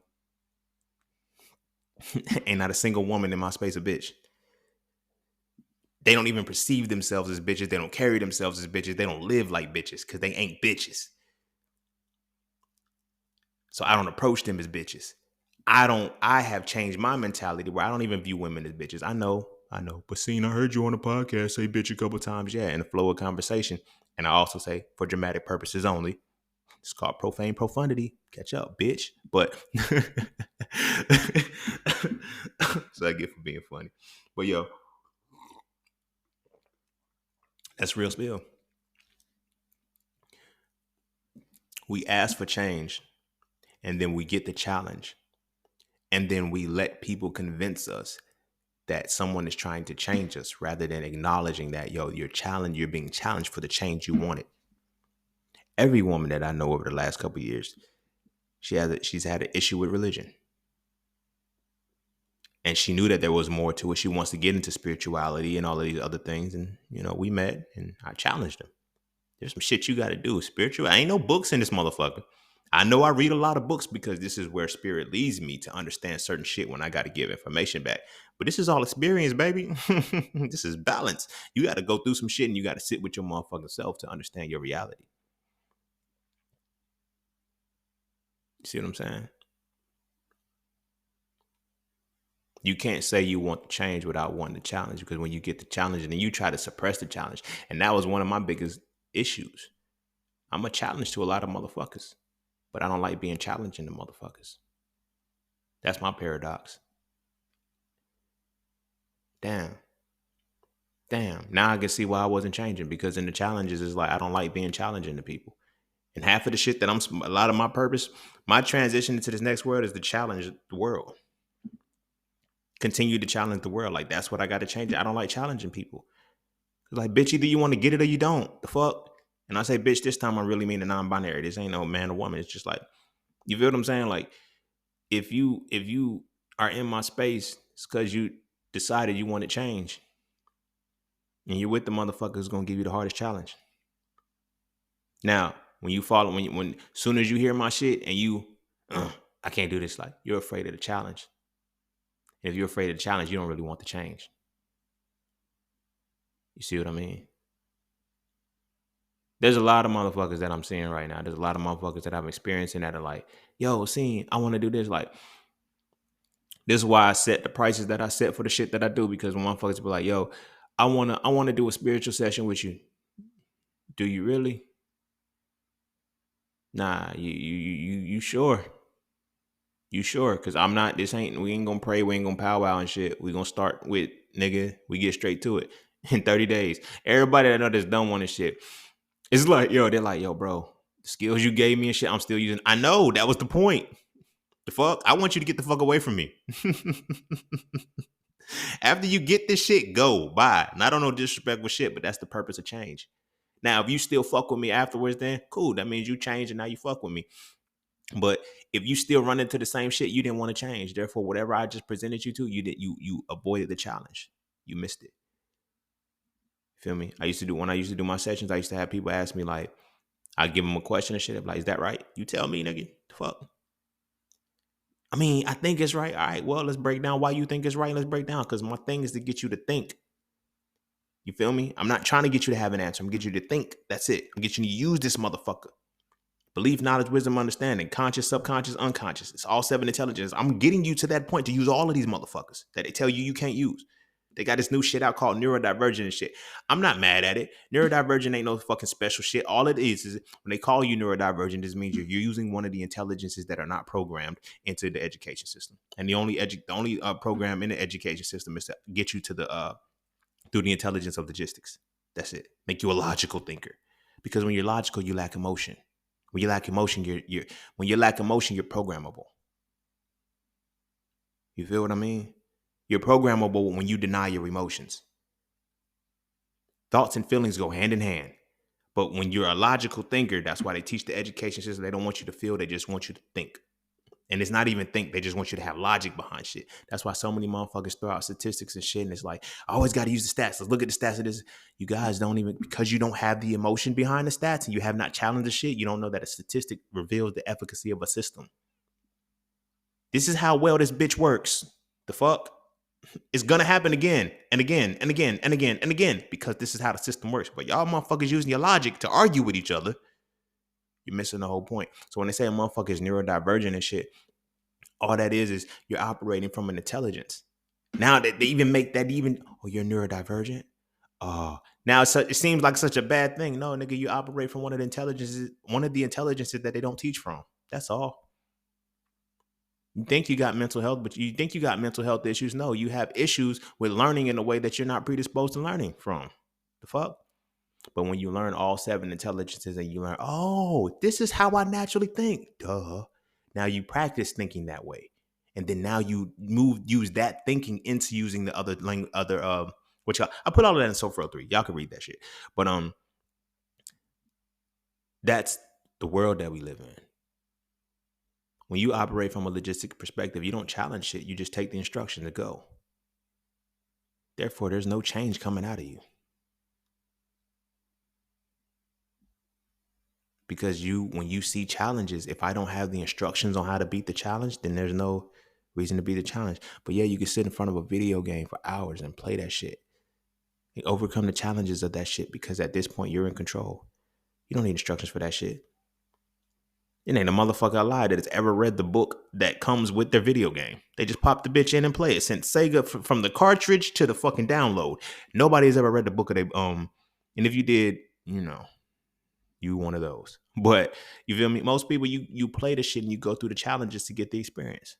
Speaker 1: Ain't not a single woman in my space a bitch. They don't even perceive themselves as bitches. They don't carry themselves as bitches. They don't live like bitches because they ain't bitches. So I don't approach them as bitches. I have changed my mentality where I don't even view women as bitches. I know. But I heard you on the podcast say bitch a couple times. Yeah, in the flow of conversation. And I also say for dramatic purposes only. It's called profane profundity. Catch up, bitch. But so I get for being funny. But yo, that's real spill. We ask for change, and then we get the challenge. And then we let people convince us that someone is trying to change us rather than acknowledging that, yo, you're being challenged for the change you wanted. Every woman that I know over the last couple of years, she's had an issue with religion. And she knew that there was more to it. She wants to get into spirituality and all of these other things. And, we met and I challenged her. There's some shit you got to do. Spiritual. I ain't no books in this motherfucker. I know I read a lot of books because this is where spirit leads me to understand certain shit when I got to give information back. But this is all experience, baby. This is balance. You got to go through some shit and you got to sit with your motherfucking self to understand your reality. You see what I'm saying? You can't say you want to change without wanting to challenge, because when you get the challenge and then you try to suppress the challenge. And that was one of my biggest issues. I'm a challenge to a lot of motherfuckers, but I don't like being challenging to motherfuckers. That's my paradox. Damn. Now I can see why I wasn't changing, because in the challenges is like I don't like being challenging to people. And half of the shit that a lot of my purpose, my transition into this next world is to challenge the world. Continue to challenge the world. Like, that's what I got to change. I don't like challenging people. Like, bitch, either you want to get it or you don't. The fuck? And I say, bitch, this time I really mean the non-binary. This ain't no man or woman. It's just like, you feel what I'm saying? Like, if you are in my space, it's because you decided you want to change. And you're with the motherfucker who's going to give you the hardest challenge. Now, when you follow, when soon as you hear my shit and you, I can't do this, like, you're afraid of the challenge. And if you're afraid of the challenge, you don't really want the change. You see what I mean? There's a lot of motherfuckers that I'm seeing right now. There's a lot of motherfuckers that I'm experiencing that are like, yo, I want to do this. Like, this is why I set the prices that I set for the shit that I do, because when motherfuckers be like, yo, I wanna do a spiritual session with you. Do you really? Nah, you sure? You sure? Cause we ain't gonna pray, we ain't gonna powwow and shit. We gonna start with, nigga, we get straight to it in 30 days. Everybody that know this done one and shit. It's like, they're like, yo, bro, the skills you gave me and shit, I'm still using. I know, that was the point. The fuck? I want you to get the fuck away from me. After you get this shit, go. Bye. And I don't know disrespectful shit, but that's the purpose of change. Now, if you still fuck with me afterwards, then cool. That means you changed and now you fuck with me. But if you still run into the same shit, you didn't want to change. Therefore, whatever I just presented you to, you avoided the challenge. You missed it. Feel me? When I used to do my sessions, I used to have people ask me, like, I'd give them a question and shit. I'm like, is that right? You tell me, nigga. The fuck? I mean, I think it's right. All right, well, let's break down why you think it's right. Let's break down, because my thing is to get you to think. You feel me? I'm not trying to get you to have an answer. I'm getting you to think. That's it. I'm getting you to use this motherfucker. Belief, knowledge, wisdom, understanding, conscious, subconscious, unconscious. It's all 7 intelligences. I'm getting you to that point to use all of these motherfuckers that they tell you can't use. They got this new shit out called neurodivergent and shit. I'm not mad at it. Neurodivergent ain't no fucking special shit. All it is when they call you neurodivergent, this means you're using one of the intelligences that are not programmed into the education system. And the only program in the education system is to get you to the through the intelligence of logistics. That's it. Make you a logical thinker. Because when you're logical, you lack emotion. When you lack emotion, you're programmable. You feel what I mean? You're programmable when you deny your emotions. Thoughts and feelings go hand in hand. But when you're a logical thinker, that's why they teach the education system. They don't want you to feel, they just want you to think. And it's not even think, they just want you to have logic behind shit. That's why so many motherfuckers throw out statistics and shit. And it's like, I always got to use the stats. Let's look at the stats of this. You guys don't even, because you don't have the emotion behind the stats and you have not challenged the shit, you don't know that a statistic reveals the efficacy of a system. This is how well this bitch works. The fuck? It's gonna happen again and again and again and again and again, because this is how the system works. But y'all motherfuckers using your logic to argue with each other, you're missing the whole point. So when they say a motherfucker is neurodivergent and shit, all that is you're operating from an intelligence. Now that they even make that you're neurodivergent. Now it seems like such a bad thing. No, nigga, you operate from one of the intelligences that they don't teach from. That's all. You think you got mental health, but you think you got mental health issues. No, you have issues with learning in a way that you're not predisposed to learning from. The fuck? But when you learn all 7 intelligences and you learn, this is how I naturally think. Duh. Now you practice thinking that way. And then now you use that thinking into using the other which I put all of that in Soul 3. Y'all can read that shit. But that's the world that we live in. When you operate from a logistic perspective, you don't challenge shit. You just take the instruction to go. Therefore, there's no change coming out of you. Because when you see challenges, if I don't have the instructions on how to beat the challenge, then there's no reason to beat the challenge. But yeah, you can sit in front of a video game for hours and play that shit. And overcome the challenges of that shit, because at this point you're in control. You don't need instructions for that shit. It ain't a motherfucker alive that has ever read the book that comes with their video game. They just pop the bitch in and play it. Since Sega, from the cartridge to the fucking download, nobody has ever read the book of they And if you did, you one of those. But you feel me? Most people, you play the shit and you go through the challenges to get the experience.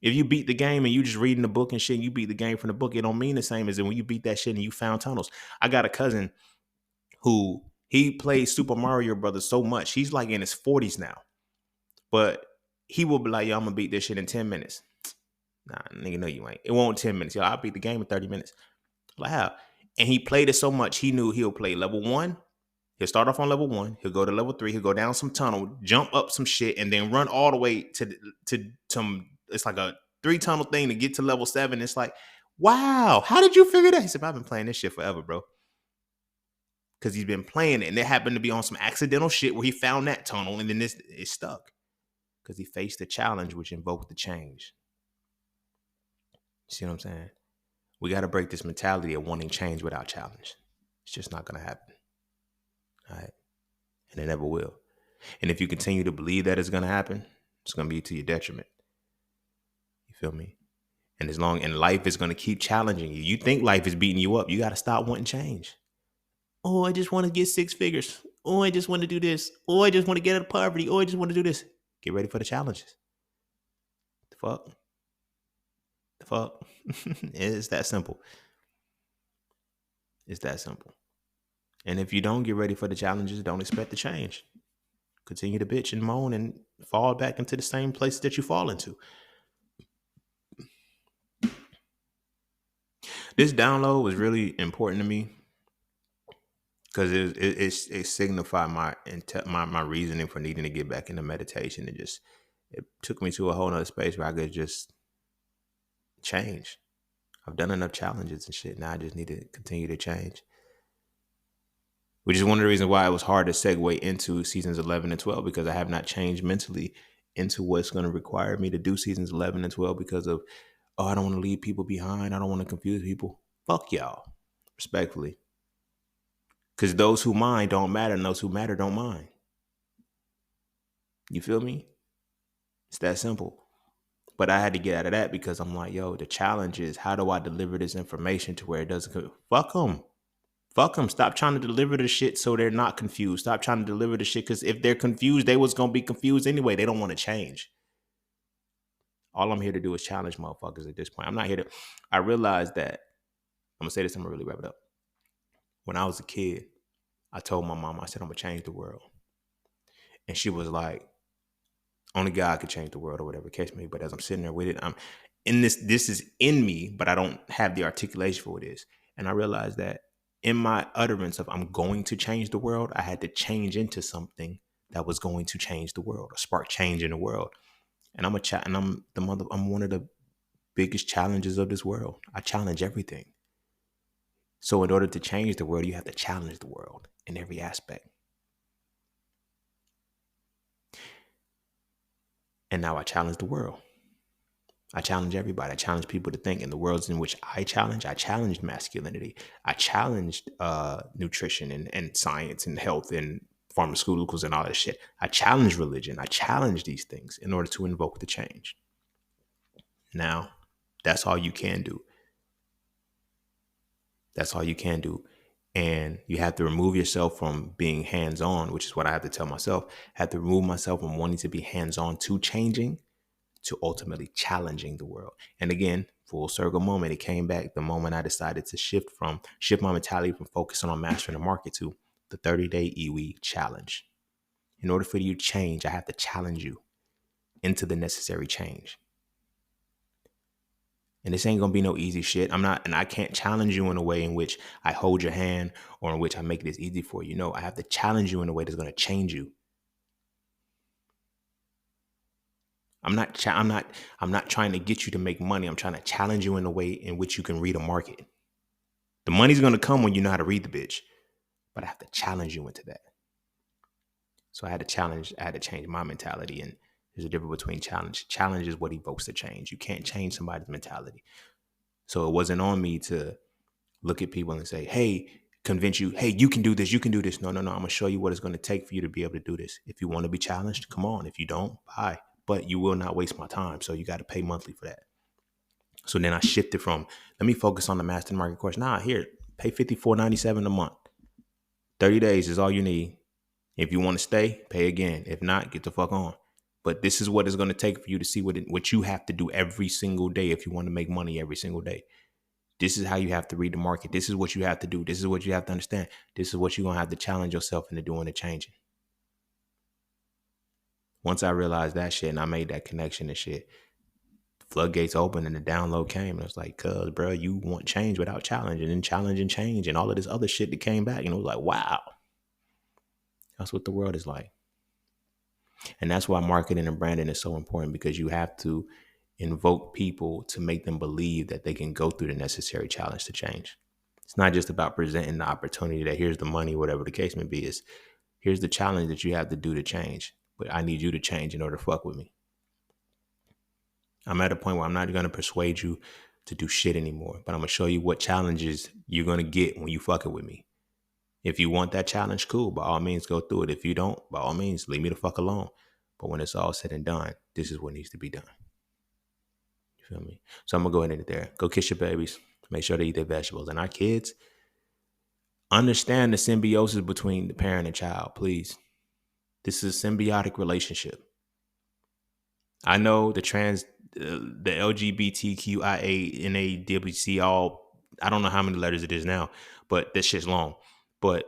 Speaker 1: If you beat the game and you just reading the book and shit, and you beat the game from the book, it don't mean the same as when you beat that shit and you found tunnels. I got a cousin who he plays Super Mario Brothers so much. He's like in his 40s now. But he will be like, yo, I'm gonna beat this shit in 10 minutes. Nah, nigga, no, you ain't. It won't 10 minutes. Yo, I'll beat the game in 30 minutes. Like how? And he played it so much, he knew he'll play level 1. He'll start off on level 1. He'll go to level 3. He'll go down some tunnel, jump up some shit, and then run all the way to it's like a 3 tunnel thing to get to level 7. It's like, wow, how did you figure that? He said, I've been playing this shit forever, bro. Because he's been playing it, and it happened to be on some accidental shit where he found that tunnel, and then it stuck. Because he faced the challenge, which invoked the change. See what I'm saying? We got to break this mentality of wanting change without challenge. It's just not going to happen. All right? And it never will. And if you continue to believe that it's going to happen, it's going to be to your detriment. You feel me? And life is going to keep challenging you. You think life is beating you up. You got to stop wanting change. Oh, I just want to get 6 figures. Oh, I just want to do this. Oh, I just want to get out of poverty. Oh, I just want to do this. Get ready for the challenges. The fuck? It's that simple. It's that simple. And if you don't get ready for the challenges, don't expect the change. Continue to bitch and moan and fall back into the same place that you fall into. This download was really important to me because it signified my reasoning for needing to get back into meditation. It took me to a whole nother space where I could just change. I've done enough challenges and shit. Now I just need to continue to change. Which is one of the reasons why it was hard to segue into seasons 11 and 12, because I have not changed mentally into what's going to require me to do seasons 11 and 12 because of, I don't want to leave people behind. I don't want to confuse people. Fuck y'all, respectfully. Because those who mind don't matter, and those who matter don't mind. You feel me? It's that simple. But I had to get out of that because I'm like, yo, the challenge is, how do I deliver this information to where it doesn't fuck them? Fuck them. Stop trying to deliver the shit so they're not confused. Stop trying to deliver the shit, because if they're confused, they was going to be confused anyway. They don't want to change. All I'm here to do is challenge motherfuckers at this point. I'm not here to... I realized that... I'm going to say this, I'm going to really wrap it up. When I was a kid, I told my mom, I said, I'm going to change the world. And she was like, only God could change the world, or whatever, catch me. But as I'm sitting there with it, I'm in this is in me, but I don't have the articulation for what it is. And I realized that in my utterance of I'm going to change the world, I had to change into something that was going to change the world, or spark change in the world. And I'm I'm one of the biggest challenges of this world. I challenge everything. So in order to change the world, you have to challenge the world in every aspect. And now I challenge the world. I challenge everybody. I challenge people to think. In the worlds in which I challenged masculinity. I challenged nutrition and science and health and pharmaceuticals and all that shit. I challenge religion. I challenge these things in order to invoke the change. Now, that's all you can do. That's all you can do. And you have to remove yourself from being hands-on, which is what I have to tell myself. I have to remove myself from wanting to be hands-on to changing, to ultimately challenging the world. And again, full circle moment, it came back the moment I decided to shift my mentality from focusing on mastering the market to the 30-day EWE challenge. In order for you to change, I have to challenge you into the necessary change. And this ain't gonna be no easy shit. I can't challenge you in a way in which I hold your hand or in which I make this easy for you. No, I have to challenge you in a way that's gonna change you. I'm not trying to get you to make money. I'm trying to challenge you in a way in which you can read a market. The money's going to come when you know how to read the bitch, but I have to challenge you into that. So I had to change my mentality. And there's a difference between challenge. Challenge is what evokes the change. You can't change somebody's mentality. So it wasn't on me to look at people and say, hey, convince you, hey, you can do this, you can do this. No. I'm going to show you what it's going to take for you to be able to do this. If you want to be challenged, come on. If you don't, bye. But you will not waste my time. So you got to pay monthly for that. So then I shifted from, let me focus on the master market course. Nah, here, pay $54.97 a month. 30 days is all you need. If you want to stay, pay again. If not, get the fuck on. But this is what it's going to take for you to see what you have to do every single day if you want to make money every single day. This is how you have to read the market. This is what you have to do. This is what you have to understand. This is what you're going to have to challenge yourself into doing and changing. Once I realized that shit and I made that connection and shit, floodgates opened and the download came. And I was like, cuz, bro, you want change without challenge, and then challenge and change and all of this other shit that came back. And it was like, wow. That's what the world is like. And that's why marketing and branding is so important, because you have to invoke people to make them believe that they can go through the necessary challenge to change. It's not just about presenting the opportunity that here's the money, whatever the case may be. Is here's the challenge that you have to do to change. But I need you to change in order to fuck with me. I'm at a point where I'm not going to persuade you to do shit anymore, but I'm going to show you what challenges you're going to get when you fuck it with me. If you want that challenge, cool. By all means, go through it. If you don't, by all means, leave me the fuck alone. But when it's all said and done, this is what needs to be done. You feel me? So I'm going to go ahead and end it there. Go kiss your babies. Make sure they eat their vegetables. And our kids, understand the symbiosis between the parent and child, please. This is a symbiotic relationship. I know the LGBTQIA, NAWC, all, I don't know how many letters it is now, but this shit's long. But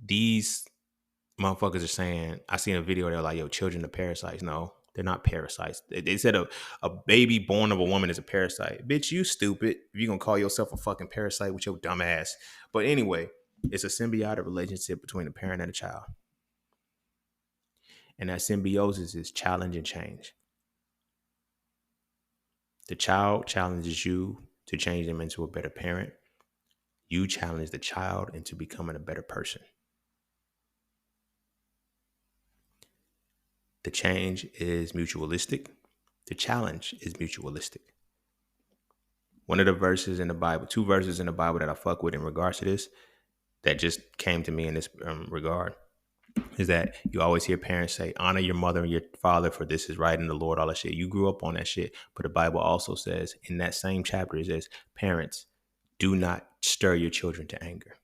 Speaker 1: these motherfuckers are saying, I seen a video, they're like, yo, children are parasites. No, they're not parasites. They said a baby born of a woman is a parasite. Bitch, you stupid. If you're going to call yourself a fucking parasite with your dumb ass. But anyway, it's a symbiotic relationship between a parent and a child. And that symbiosis is challenge and change. The child challenges you to change them into a better parent. You challenge the child into becoming a better person. The change is mutualistic. The challenge is mutualistic. One of the verses in the Bible, 2 verses in the Bible that I fuck with in regards to this, that just came to me in this regard, is that you always hear parents say, honor your mother and your father, for this is right in the Lord, all that shit. You grew up on that shit. But the Bible also says, in that same chapter, it says, parents, do not stir your children to anger.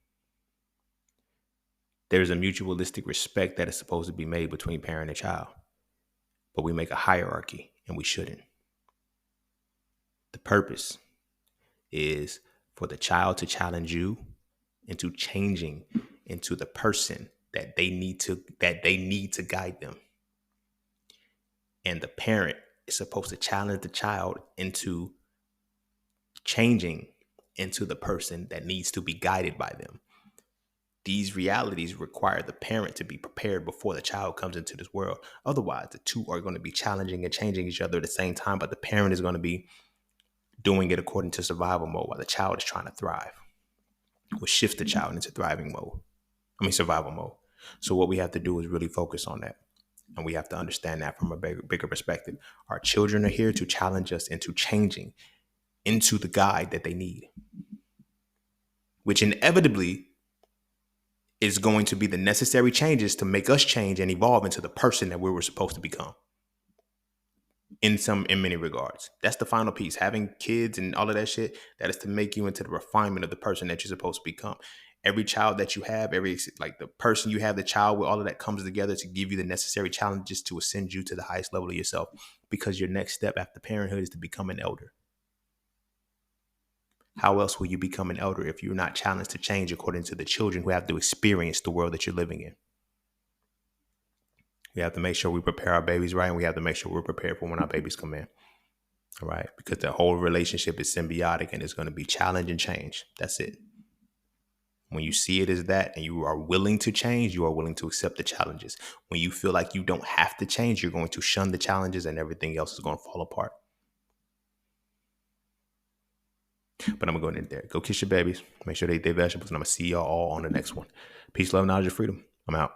Speaker 1: There's a mutualistic respect that is supposed to be made between parent and child. But we make a hierarchy, and we shouldn't. The purpose is for the child to challenge you into changing into the person that they need to guide them. And the parent is supposed to challenge the child into changing into the person that needs to be guided by them. These realities require the parent to be prepared before the child comes into this world. Otherwise, the two are going to be challenging and changing each other at the same time, but the parent is going to be doing it according to survival mode while the child is trying to thrive. We'll shift the child into survival mode. So what we have to do is really focus on that. And we have to understand that from a bigger perspective. Our children are here to challenge us into changing into the guide that they need, which inevitably is going to be the necessary changes to make us change and evolve into the person that we were supposed to become. In many regards, that's the final piece. Having kids and all of that shit, that is to make you into the refinement of the person that you're supposed to become. Every child that you have, the person you have, the child, with all of that comes together to give you the necessary challenges to ascend you to the highest level of yourself. Because your next step after parenthood is to become an elder. How else will you become an elder if you're not challenged to change according to the children who have to experience the world that you're living in? We have to make sure we prepare our babies right, and we have to make sure we're prepared for when our babies come in. All right? Because the whole relationship is symbiotic, and it's going to be challenge and change. That's it. When you see it as that and you are willing to change, you are willing to accept the challenges. When you feel like you don't have to change, you're going to shun the challenges and everything else is going to fall apart. But I'm going to go in there. Go kiss your babies. Make sure they eat their vegetables. And I'm going to see y'all all on the next one. Peace, love, knowledge, and freedom. I'm out.